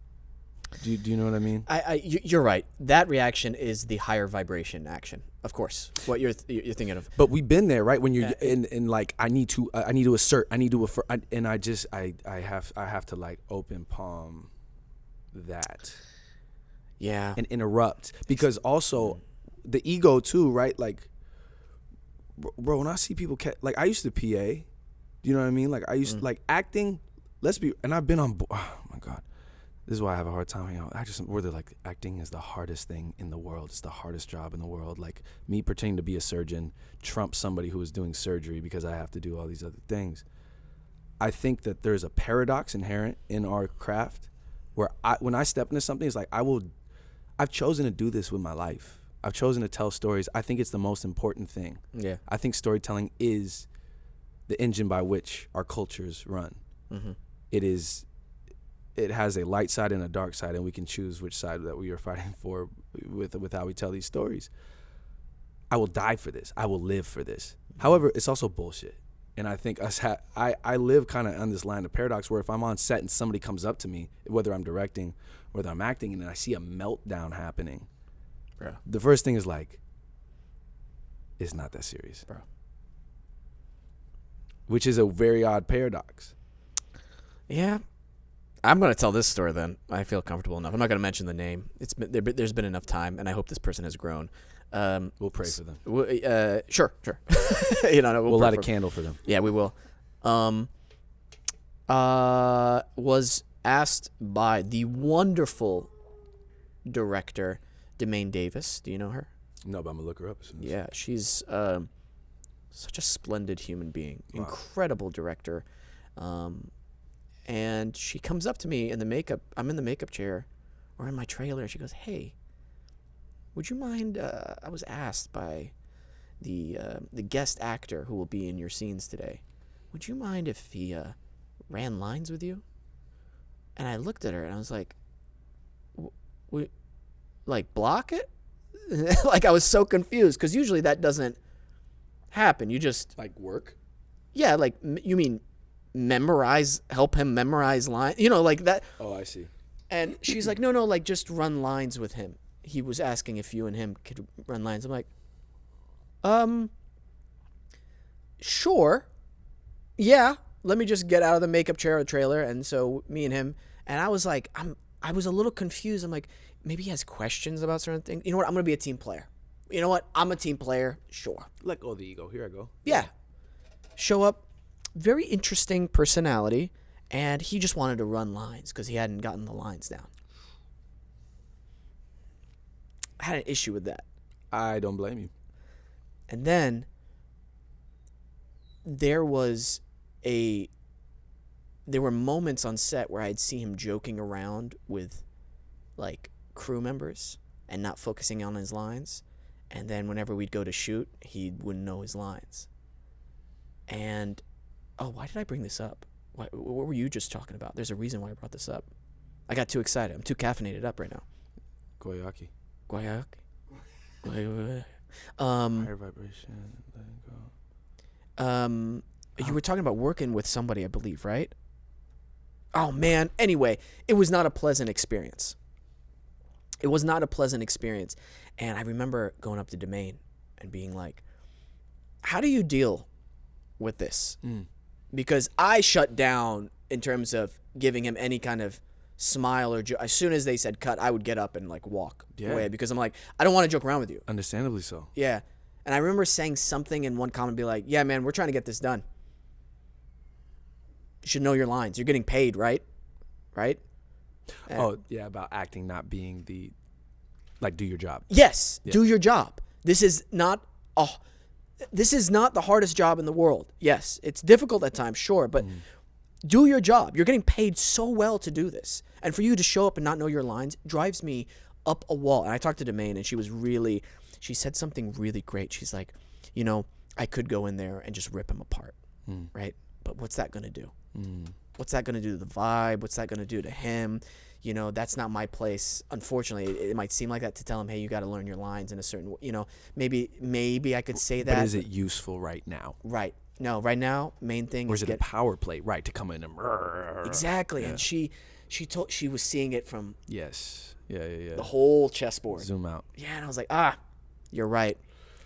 Do you know what I mean? You're right. That reaction is the higher vibration action, of course. What you're thinking of. But we've been there, right? When you're in like I need to assert, I need to affirm, and I have to like open palm that. Yeah. And interrupt because also the ego too, right? Like, bro, when I see people like I used to PA, you know what I mean? Like I used to like acting. And I've been on. Oh my God. This is why I have a hard time. Where they're like, acting is the hardest thing in the world. It's the hardest job in the world. Like me pretending to be a surgeon trumps somebody who is doing surgery because I have to do all these other things. I think that there's a paradox inherent in our craft where when I step into something, it's like I've chosen to do this with my life. I've chosen to tell stories. I think it's the most important thing. Yeah. I think storytelling is the engine by which our cultures run. Mm-hmm. It has a light side and a dark side, and we can choose which side that we are fighting for with how we tell these stories. I will die for this. I will live for this. However, it's also bullshit. And I think I live kind of on this line of paradox where if I'm on set and somebody comes up to me, whether I'm directing, whether I'm acting, and I see a meltdown happening, Bro. the first thing is like, it's not that serious. Bro. Which is a very odd paradox. Yeah. I'm going to tell this story then. I feel comfortable enough. I'm not going to mention the name. There's been enough time, and I hope this person has grown. We'll pray for them. Sure. We'll light a candle for them. Yeah, we will. Was asked by the wonderful director, Demaine Davis. Do you know her? No, but I'm going to look her up as soon as. Yeah, she's such a splendid human being. Wow. Incredible director. And she comes up to me in the makeup. I'm in the makeup chair or in my trailer. And she goes, "Hey, would you mind? I was asked by the guest actor who will be in your scenes today. Would you mind if he ran lines with you?" And I looked at her and I was like, "We like block it?" Like I was so confused because usually that doesn't happen. You just Like work? yeah, like you mean help him memorize lines, like that. Oh, I see. And she's like, no, like just run lines with him. He was asking if you and him could run lines. I'm like, sure. Yeah. Let me just get out of the makeup chair or trailer. And so me and him, and I was like, I was a little confused. I'm like, maybe he has questions about certain things. You know what? I'm going to be a team player. You know what? I'm a team player. Sure. Let go of the ego. Here I go. Yeah. Show up. Very interesting personality, and he just wanted to run lines because he hadn't gotten the lines down. I had an issue with that. I don't blame you. And then there were moments on set where I'd see him joking around with like crew members and not focusing on his lines. And then whenever we'd go to shoot, he wouldn't know his lines. And why did I bring this up? What were you just talking about? There's a reason why I brought this up. I got too excited. I'm too caffeinated up right now. Guayaki. Higher vibration. Letting go. You were talking about working with somebody, I believe, right? Oh, man. Anyway, it was not a pleasant experience. It was not a pleasant experience. And I remember going up to Demaine and being like, how do you deal with this? Because I shut down in terms of giving him any kind of smile or as soon as they said cut, I would get up and like walk away because I'm like, I don't want to joke around with you. Understandably so. Yeah. And I remember saying something in one comment, be like, yeah, man, we're trying to get this done. You should know your lines. You're getting paid, right? Right? Oh, yeah, about acting not being do your job. Yes, do your job. This is not the hardest job in the world. Yes, it's difficult at times, sure, but do your job. You're getting paid so well to do this. And for you to show up and not know your lines drives me up a wall. And I talked to Demaine, and she said something really great. She's like, I could go in there and just rip him apart, right? But what's that going to do? What's that going to do to the vibe? What's that going to do to him? That's not my place. Unfortunately, it might seem like that to tell him, hey, you got to learn your lines in a certain, maybe I could say that. But is it useful right now? Right. No, right now, main thing is it a power play, right, to come in and exactly. Yeah. And she was seeing it from yes. the whole chessboard. Zoom out. Yeah, and I was like, you're right.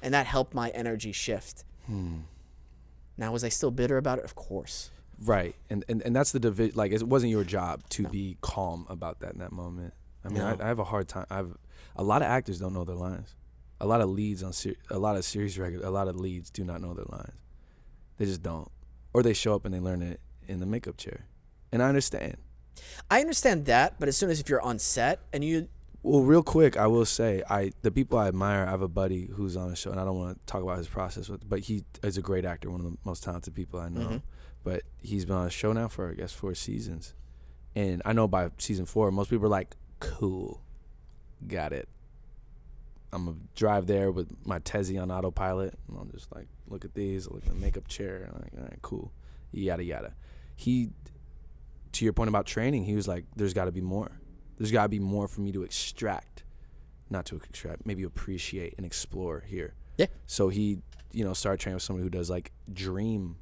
And that helped my energy shift. Now, was I still bitter about it? Of course. Right, and that's the division. Like, it wasn't your job to be calm about that in that moment. I mean, I have a hard time. A lot of actors don't know their lines. A lot of leads on a lot of series regulars, a lot of leads do not know their lines. They just don't, or they show up and they learn it in the makeup chair. And I understand. I understand that, but as soon as if you're on set and you, Well, real quick, I will say, the people I admire, I have a buddy who's on a show, and I don't want to talk about his process, but he is a great actor, one of the most talented people I know. Mm-hmm. But he's been on a show now for, I guess, 4 seasons. And I know by season 4, most people are like, cool, got it. I'm going to drive there with my Tezzy on autopilot, and I'll just, like, look at these, look at the makeup chair, and I'm like, all right, cool, yada, yada. He, to your point about training, he was like, there's got to be more. There's got to be more for me to extract, not to extract, maybe appreciate and explore here. Yeah. So he, started training with someone who does like dream.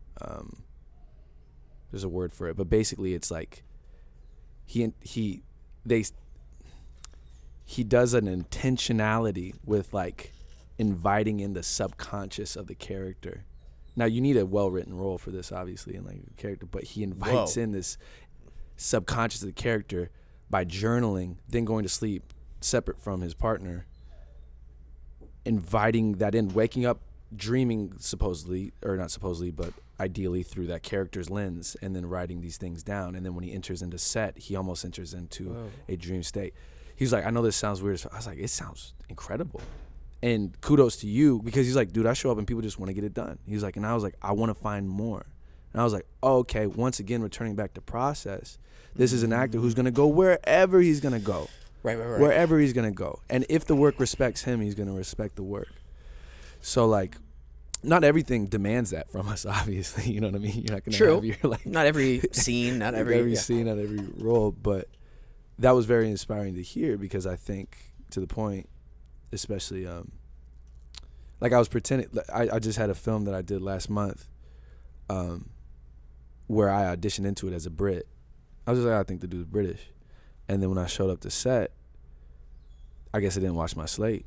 There's a word for it, but basically it's like he does an intentionality with like inviting in the subconscious of the character. Now you need a well-written role for this, obviously, and like a character, but he invites in this subconscious of the character by journaling, then going to sleep separate from his partner, inviting that in, waking up, dreaming supposedly, or not supposedly, but ideally through that character's lens, and then writing these things down. And then when he enters into set, he almost enters into a dream state. He's like, I know this sounds weird. I was like, it sounds incredible. And kudos to you, because he's like, dude, I show up and people just want to get it done. He's like, and I was like, I want to find more. And I was like, oh, okay, once again, returning back to process. This is an actor who's going to go wherever he's going to go. Right. Wherever he's going to go. And if the work respects him, he's going to respect the work. So, like, not everything demands that from us, obviously. You know what I mean? You're not going to have your, like... Not every scene, not every... scene, not every role. But that was very inspiring to hear, because I think, to the point, especially... like, I was pretending... I just had a film that I did last month where I auditioned into it as a Brit. I was just like, I think the dude's British. And then when I showed up to set, I guess I didn't watch my slate.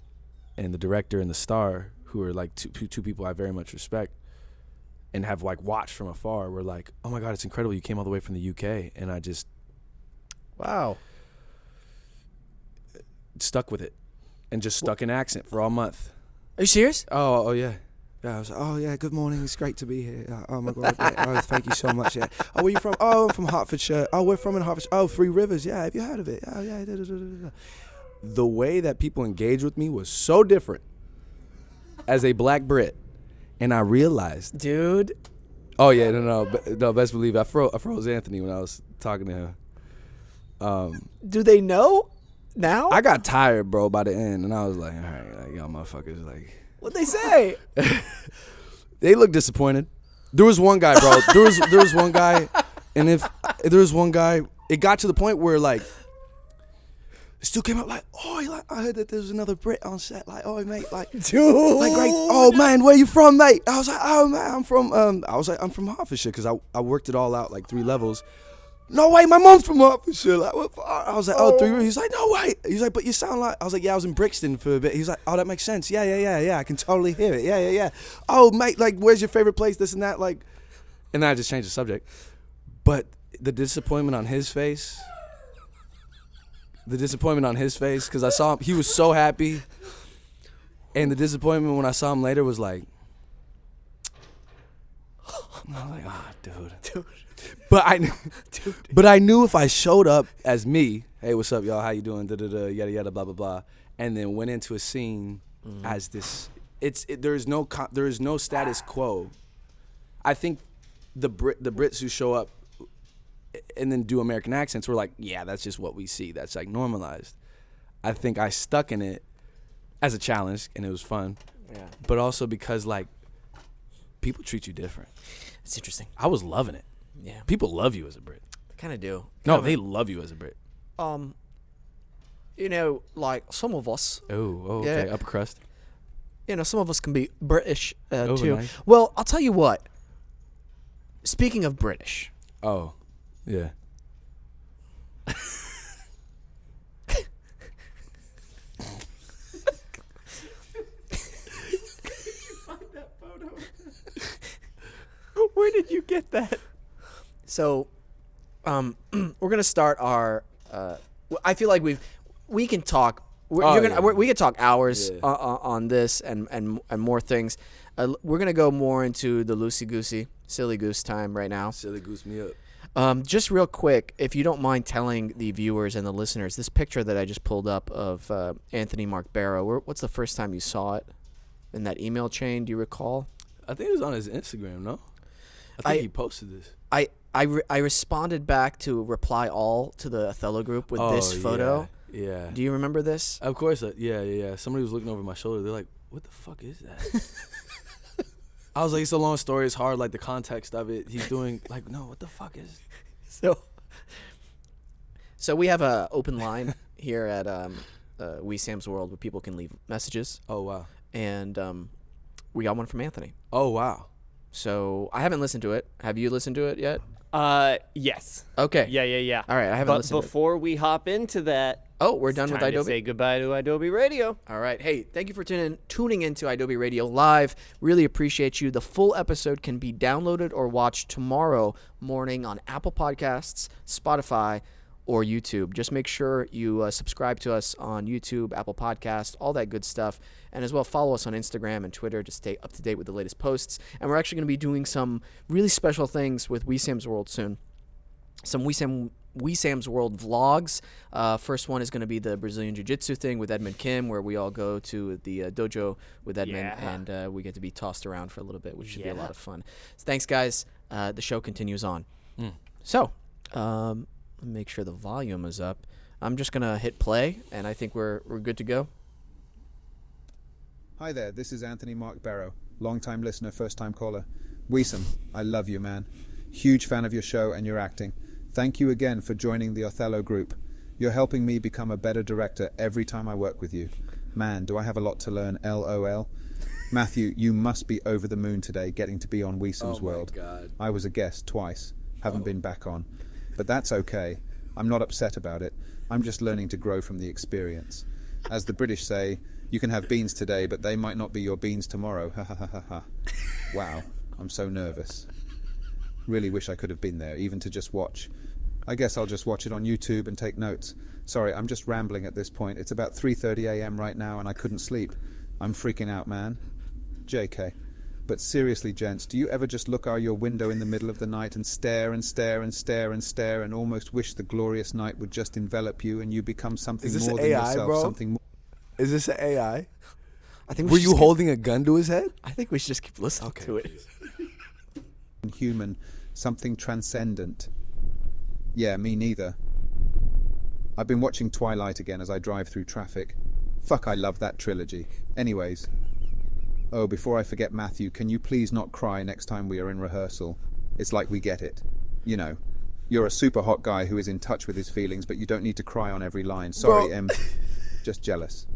And the director and the star, who are like two people I very much respect and have like watched from afar, were like, oh my God, it's incredible. You came all the way from the UK. And I just... Wow. Stuck with it. And just stuck in accent for all month. Are you serious? Oh yeah. Yeah, I was like, oh yeah, good morning. It's great to be here. Oh my God. Yeah. Oh, thank you so much. Yeah. Oh, where you from? Oh, I'm from Hertfordshire. Oh, we're from in Hertfordshire. Oh, Three Rivers. Yeah, have you heard of it? Oh yeah. Da, da, da, da, da. The way that people engaged with me was so different as a black Brit, and I realized, dude. Oh yeah, no. Best believe I froze Anthony when I was talking to him. Do they know now? I got tired, bro, by the end, and I was like, all right, like y'all motherfuckers, like. What'd they say? They look disappointed. There was one guy, bro. There was one guy, and if there was one guy, it got to the point where like, it still came up like, oh, like, I heard that there was another Brit on set. Like, oh, mate, like, dude, like, great. Oh man, where you from, mate? I was like, oh man, I'm from Hertfordshire, because I worked it all out like 3 levels. No way, my mom's from Hertfordshire. Like, what? I was like, oh, 3. He's like, no way. He's like, but you sound like. I was like, yeah, I was in Brixton for a bit. He's like, oh, that makes sense. Yeah. I can totally hear it. Yeah. Oh, mate, like, where's your favorite place? This and that, like. And then I just changed the subject. But the disappointment on his face. Because I saw him, he was so happy. And the disappointment when I saw him later was like. I was like, ah, dude. But I knew if I showed up as me, hey, what's up, y'all? How you doing? Yada yada, blah blah blah, and then went into a scene as this. There is no status quo. I think the Brits who show up and then do American accents were like, yeah, that's just what we see. That's like normalized. I think I stuck in it as a challenge, and it was fun. Yeah. But also because like people treat you different. It's interesting. I was loving it. Yeah. People love you as a Brit. Kind of do. No, they love you as a Brit. Like some of us. Oh, okay. Yeah. Upper crust. Some of us can be British too. Nice. Well, I'll tell you what. Speaking of British. Oh, yeah. Where did you get that? So, we're gonna start our. I feel like we can talk. We can talk hours on this and more things. We're gonna go more into the loosey goosey, silly goose time right now. Silly goose me up. Just real quick, if you don't mind telling the viewers and the listeners, this picture that I just pulled up of Anthony Mark Barrow, what's the first time you saw it in that email chain? Do you recall? I think it was on his Instagram, no? I think he posted this. I responded back to reply all to the Othello group with this photo. Yeah. Do you remember this? Of course. Yeah. Somebody was looking over my shoulder. They're like, what the fuck is that? I was like, it's a long story. It's hard, like the context of it. He's doing, like, no, what the fuck is... So we have a open line here at Wesam's World where people can leave messages. Oh, wow. And we got one from Anthony. Oh, wow. So I haven't listened to it. Have you listened to it yet? Yes. Okay. Yeah. All right, I haven't But listened to it. before we hop into that, Oh, we're done it's with time to Adobe? say goodbye to Adobe Radio. All right. Hey, thank you for tuning into Adobe Radio Live. Really appreciate you. The full episode can be downloaded or watched tomorrow morning on Apple Podcasts, Spotify, or YouTube. Just make sure you subscribe to us on YouTube, Apple Podcasts, all that good stuff. And as well, follow us on Instagram and Twitter to stay up to date with the latest posts. And we're actually going to be doing some really special things with Wesam's World soon. Some Wesam's World vlogs. First one is going to be the Brazilian Jiu-Jitsu thing with Edmund Kim, where we all go to the dojo with Edmund, and we get to be tossed around for a little bit, which should be a lot of fun. So thanks, guys. The show continues on. So, let me make sure the volume is up. I'm just going to hit play, and I think we're good to go. Hi there, this is Anthony Mark Barrow, long-time listener, first-time caller. Wesam, I love you, man. Huge fan of your show and your acting. Thank you again for joining the Othello group. You're helping me become a better director every time I work with you. Man, do I have a lot to learn, LOL. Matthew, you must be over the moon today getting to be on Wesam's World. God. I was a guest twice, haven't been back on. But that's okay. I'm not upset about it. I'm just learning to grow from the experience. As the British say, you can have beans today, but they might not be your beans tomorrow. Ha ha ha ha ha. Wow, I'm so nervous. Really wish I could have been there, even to just watch. I guess I'll just watch it on YouTube and take notes. Sorry, I'm just rambling at this point. It's about 3:30 a.m. right now and I couldn't sleep. I'm freaking out, man. JK. But seriously, gents, do you ever just look out your window in the middle of the night and stare and stare and stare and stare and almost wish the glorious night would just envelop you and you become something more than AI, yourself, bro? something more... Is this an AI? I think Were you holding a gun to his head? I think we should just keep listening to it. human, something transcendent. Yeah, me neither. I've been watching Twilight again as I drive through traffic. Fuck, I love that trilogy. Anyways. Oh, before I forget, Matthew, can you please not cry next time we are in rehearsal? It's like we get it. You know, you're a super hot guy who is in touch with his feelings, but you don't need to cry on every line. Sorry, just jealous.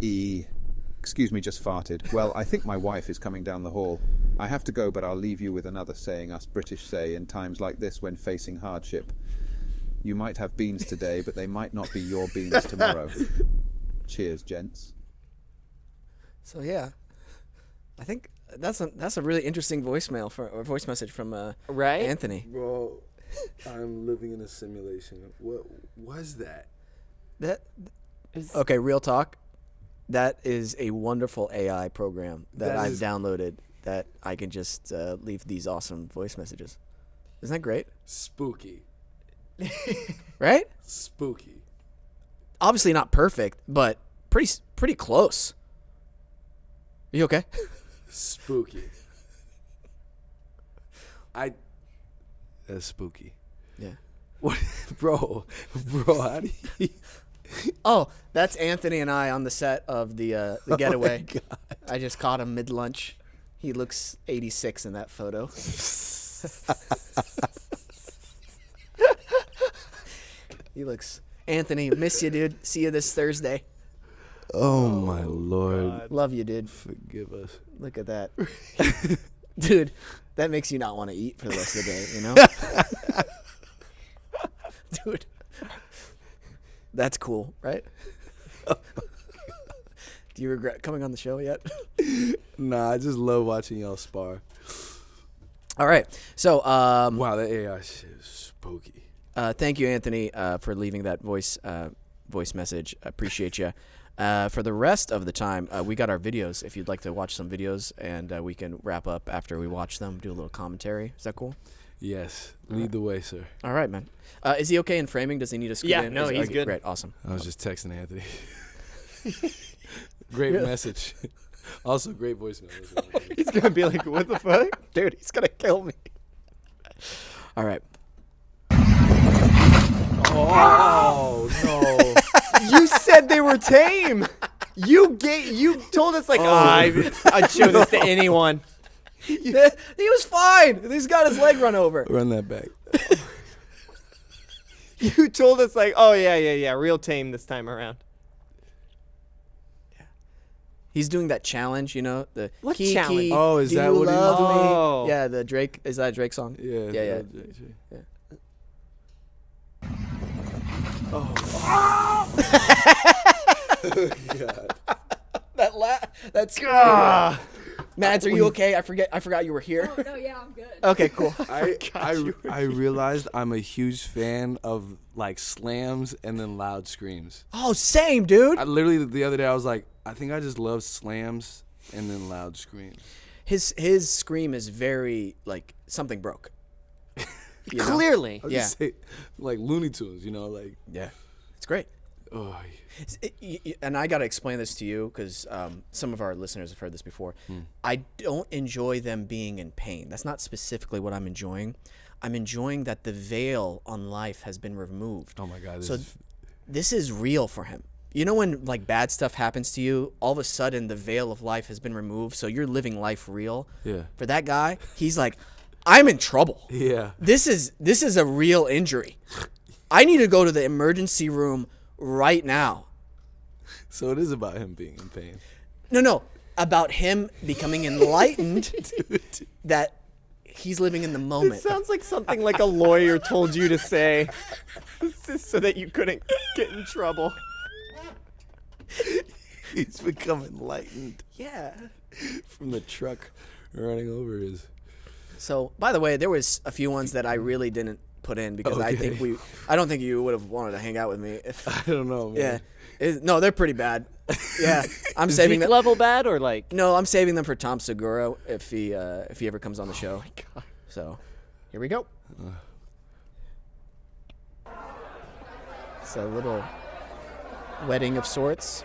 Excuse me, just farted. Well, I think my wife is coming down the hall. I have to go, but I'll leave you with another saying us British say in times like this when facing hardship. You might have beans today, but they might not be your beans tomorrow. Cheers, gents. So yeah, I think that's a really interesting voice message from Right? Anthony. Bro, I'm living in a simulation. What was that? Okay, real talk. That is a wonderful AI program that I've downloaded that I can just leave these awesome voice messages. Isn't that great? Spooky. Right? Spooky. Obviously not perfect, but pretty close. Are you okay? Spooky. That's spooky. Yeah. What, bro? How do you? Oh, that's Anthony and I on the set of the Getaway. Oh my God. I just caught him mid-lunch. He looks 86 in that photo. He looks... Anthony, miss you, dude. See you this Thursday. Oh my Lord. Love you, dude. Forgive us. Look at that. Dude, that makes you not want to eat for the rest of the day, you know? Dude. That's cool, right? Do you regret coming on the show yet? Nah, I just love watching y'all spar. All right. So, wow, that AI shit is spooky. Thank you, Anthony, for leaving that voice message. Appreciate you. For the rest of the time, we got our videos. If you'd like to watch some videos, and we can wrap up after we watch them, do a little commentary. Is that cool? Yes. Lead the way, sir. All right, man. Is he okay in framing? Does he need to scoot Yeah, in? no, he's good. Great, awesome. I was just texting Anthony. Great message. Also, great voicemail. He's gonna be like, "What the fuck, dude? He's gonna kill me." All right. Oh, no. You said they were tame. You told us like, I'd show this to anyone. He was fine. He's got his leg run over. Run that back. You told us like, oh yeah, real tame this time around. He's doing that challenge, you know, the What Kiki, challenge? Oh, is do that you what he's love doing? me? Oh. Yeah, the Drake. Is that a Drake song? Yeah. Yeah. God. That's Mads, are you okay? I forgot you were here. Oh, no, yeah, I'm good. Okay, cool. I realized I'm a huge fan of like slams and then loud screams. Oh, same, dude. I literally the other day I was like, I think I just love slams and then loud screams. His scream is very like something broke. You know? Clearly. I was Yeah. just say, like Looney Tunes, you know, like Yeah, it's great. oh And I got to explain this to you because some of our listeners have heard this before. I don't enjoy them being in pain. That's not specifically what I'm enjoying. I'm enjoying that the veil on life has been removed. oh my god, So this is real for him. You know when like bad stuff happens to you, all of a sudden the veil of life has been removed, so you're living life real. Yeah. For that guy, he's like, I'm in trouble. yeah. This is a real injury. I need to go to the emergency room right now. So it is about him being in pain. No, about him becoming enlightened that he's living in the It moment. sounds like something like a lawyer told you to say, so that you couldn't get in trouble. He's become enlightened Yeah. from the truck running over his. So, by the way, there was a few ones that I really didn't put in because I don't think you would have wanted to hang out with me. If, I don't know, man. yeah. No, they're pretty bad. Yeah. I'm saving Zeke them. level bad or like? No, I'm saving them for Tom Segura if he ever comes on the show. Oh my God. So, here we go. It's a little wedding of sorts.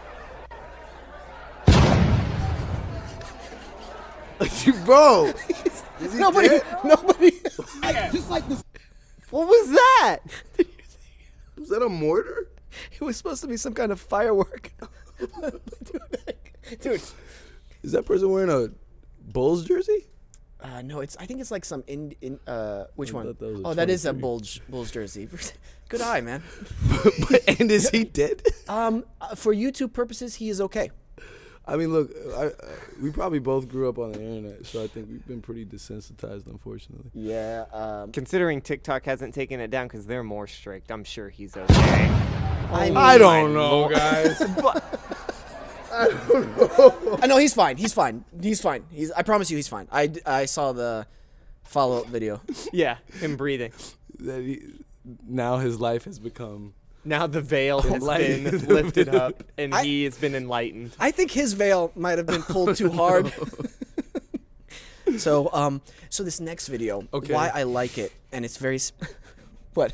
Bro, Nobody. What was that? was that a mortar? It was supposed to be some kind of firework. Dude. Is that person wearing a Bulls jersey? No, I think it's like some which I one? thought that was a Oh, that is a 23. Bulls jersey. Good eye, man. And is he dead? For YouTube purposes, he is okay. I mean, look, we probably both grew up on the internet, so I think we've been pretty desensitized, unfortunately. Yeah. Considering TikTok hasn't taken it down because they're more strict, I'm sure he's okay. I don't know, guys. I know he's fine. He's fine. I promise you, he's fine. I saw the follow-up video. Yeah, him breathing. Now his life has become. Now the veil has been Enlightened. lifted up, and he has been enlightened. I think his veil might have been pulled too hard. So this next video, Okay. why I like it, and it's very, what?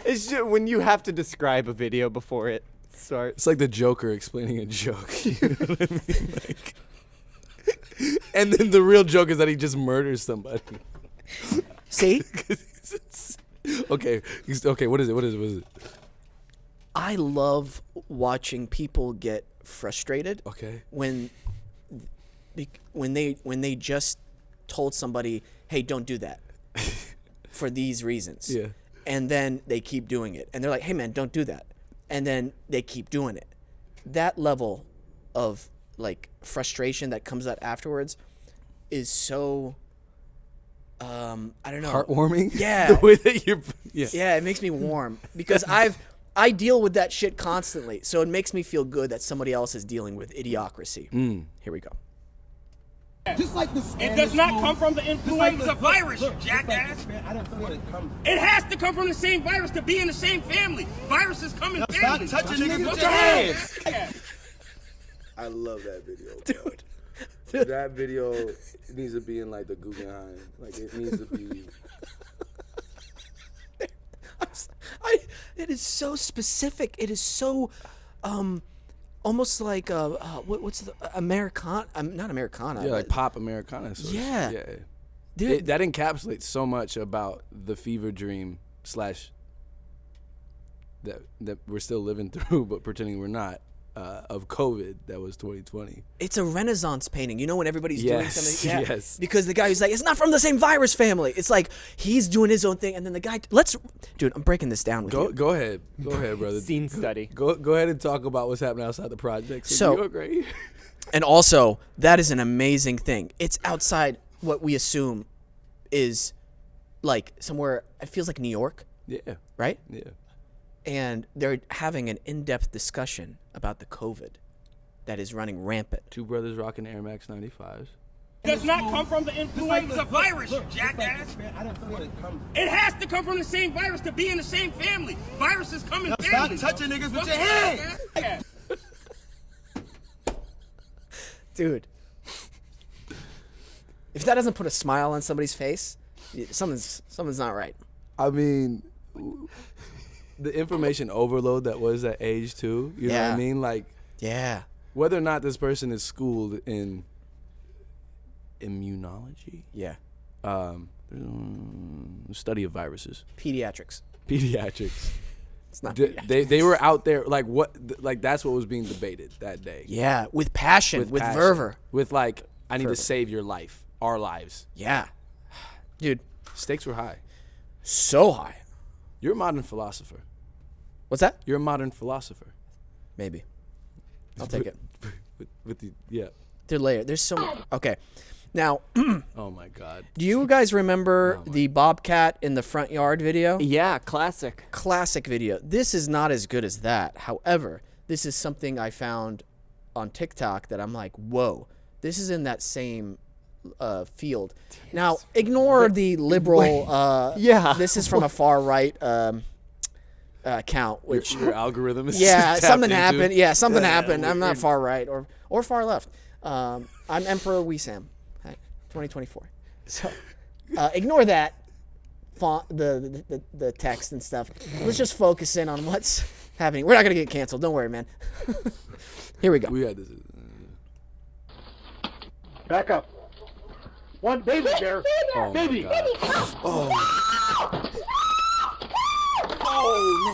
It's just when you have to describe a video before it starts. It's like the Joker explaining a joke. You know what I mean? Like, and then the real joke is that he just murders somebody. See? Okay. What is it? I love watching people get frustrated Okay. when they just told somebody, "Hey, don't do that," for these reasons. Yeah. And then they keep doing it, and they're like, "Hey, man, don't do that," and then they keep doing it. That level of like frustration that comes out afterwards is so. I don't know. Heartwarming. Yeah. The way that you're. Yeah. Yeah, it makes me warm because I deal with that shit constantly. So it makes me feel good that somebody else is dealing with idiocracy. Here we go. Just like the It does not come from the influenza virus, you jackass. I don't feel it comes. It has to come from the same virus to be in the same family. Viruses come in families. Stop touching niggas Put with your your hands. I love that video, Dude. That video needs to be in like the Guggenheim. Like it needs to be It is so specific. It is so, almost like what's the Americana? Not Americana. Yeah, like pop Americana. Sort Yeah. of. Yeah. Dude, That encapsulates so much about the fever dream / that we're still living through, but pretending we're not, of COVID. That was 2020. it's a Renaissance painting. You know when everybody's doing Yes, something? Yeah. yes. Because the guy who's like, it's not from the same virus family. It's like he's doing his own thing, and then the guy, dude, I'm breaking this down with you. Go ahead, brother. Scene study. Go ahead and talk about what's happening outside the projects. So- New York, right? And also, that is an amazing thing. It's outside what we assume is like somewhere. It feels like New York, Yeah, right? yeah. And they're having an in-depth discussion about the COVID that is running rampant. Two brothers rocking Air Max 95s. Does not come from the influenza virus, you jackass. I don't feel it come. It has to come from the same virus to be in the same family. Viruses come in Stop families. touching niggas with your Okay, hands. yeah. Dude, if that doesn't put a smile on somebody's face, something's not right. I mean, the information overload that was that age too. You know what Yeah. I mean? Like, Yeah. whether or not this person is schooled in immunology, Yeah. study of viruses, Pediatrics. pediatrics. It's not. They were out there like that's what was being debated that day. Yeah, with passion, with passion, fervor. with like, I need Fervor. to save your life, our lives. Yeah. Dude, Stakes were high. so high. You're a modern philosopher. What's that? You're a modern philosopher. Maybe. I'll take it. With the yeah. They're layered. There's so much. Okay. Now, Oh my God. do you guys remember the Bobcat in the front yard video? Yeah, classic. Classic video. This is not as good as that. However, this is something I found on TikTok that I'm like, whoa, this is in that same field. Now, ignore the liberal. Yeah. This is from a far right account, which Your algorithm is yeah, tapped something into. happened. Yeah, something Yeah, happened. I'm not weird. far right or far left. I'm Emperor Wesam, 2024. So ignore that font, the text and stuff. Let's just focus in on what's happening. We're not gonna get canceled. Don't worry, man. Here we go. We had this. Back up. One baby bear. Oh my Baby. God. Oh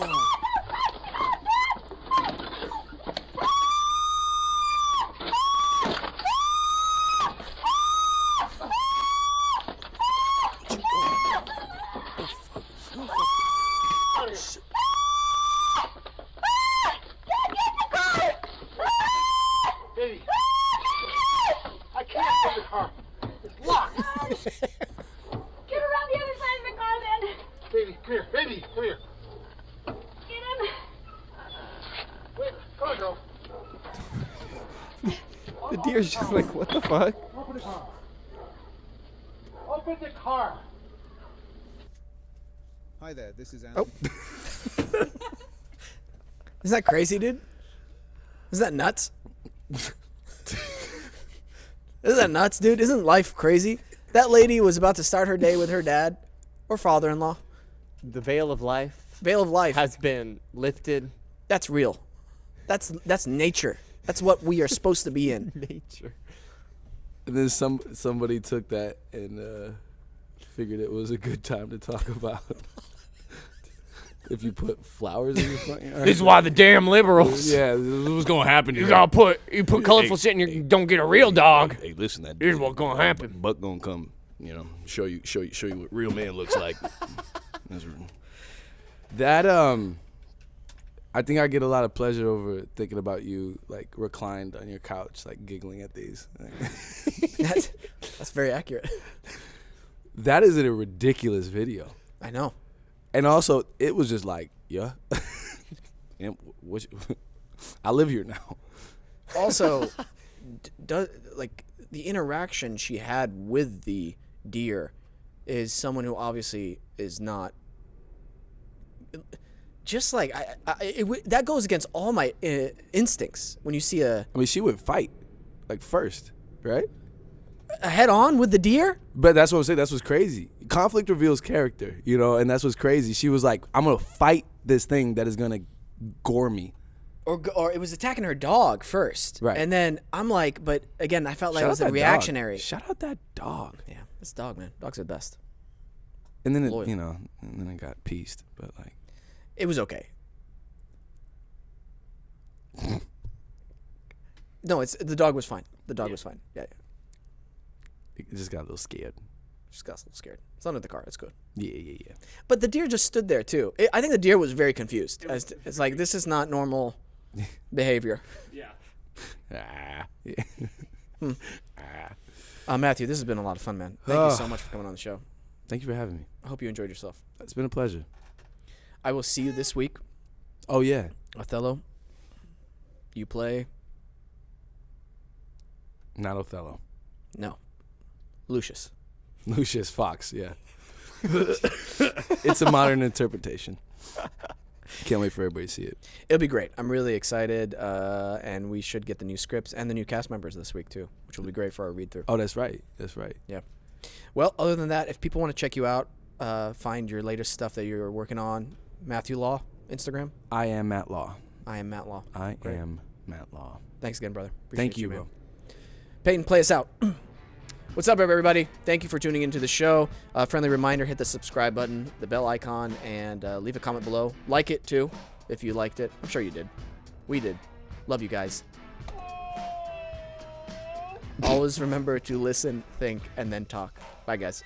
no. Baby. I can't get the car. It's locked. Get around the other side of the car then. Baby, come here. Baby, come here. Get him. Wait, come on, girl. The deer's just like, what the fuck? Open the car. Open the car. Hi there, this is Andy. Oh. Is that crazy, dude? Is that nuts? Isn't that nuts, dude? Isn't life crazy? That lady was about to start her day with her dad or father-in-law. The veil of life Veil of life. has been lifted. That's real. That's nature. That's what we are supposed to be in. Nature. And then somebody took that and figured it was a good time to talk about if you put flowers in your front yard. This is why the damn liberals. Yeah, this is what's gonna happen. You put colorful shit and you don't get a real dog. Hey, listen, that Here's what's gonna happen. Buck gonna come, show you what real man looks like. That I think I get a lot of pleasure over thinking about you like reclined on your couch, like giggling at these. That's very accurate. That is a ridiculous video, I know. and also it was just like, yeah, and I live here now. Also, like the interaction she had with the deer is someone who obviously is not. Just like that goes against all my instincts when you see a. I mean, she would fight, like first, right? head on with the deer? But that's what I'm saying. That's what's crazy. Conflict reveals character, you know, and that's what's crazy. She was like, I'm going to fight this thing that is going to gore me. Or it was attacking her dog first. Right. And then I'm like, but again, I felt like Shout it was out a that reactionary. dog. Shout out that dog. Yeah, it's dog, man. Dogs are the best. And then, Loyal. and then it got pieced. But, like. It was okay. No, the dog was fine. The dog was fine. Yeah. It just got a little scared. Just got a little scared. It's under the car. It's good. Yeah. But the deer just stood there too. I think the deer was very confused. It's like, this is not normal behavior. Yeah. Matthew, this has been a lot of fun, man. Thank you so much for coming on the show. Thank you for having me. I hope you enjoyed yourself. It's been a pleasure. I will see you this week. Oh, yeah. Othello, you play? Not Othello. No. Lucius. Lucius Fox, yeah. It's a modern interpretation. Can't wait for everybody to see it. It'll be great. I'm really excited, and we should get the new scripts and the new cast members this week too, which will be great for our read-through. Oh, that's right. That's right. Yeah. Well, other than that, if people want to check you out, find your latest stuff that you're working on, Matthew Law, Instagram. I am Matt Law. I am Matt Law. I Great. am Matt Law. Thanks again, brother. Thank Appreciate you, man. bro. Peyton, play us out. What's up, everybody? Thank you for tuning into the show. Friendly reminder, hit the subscribe button, the bell icon, and leave a comment below. Like it, too, if you liked it. I'm sure you did. We did. Love you guys. Always remember to listen, think, and then talk. Bye, guys.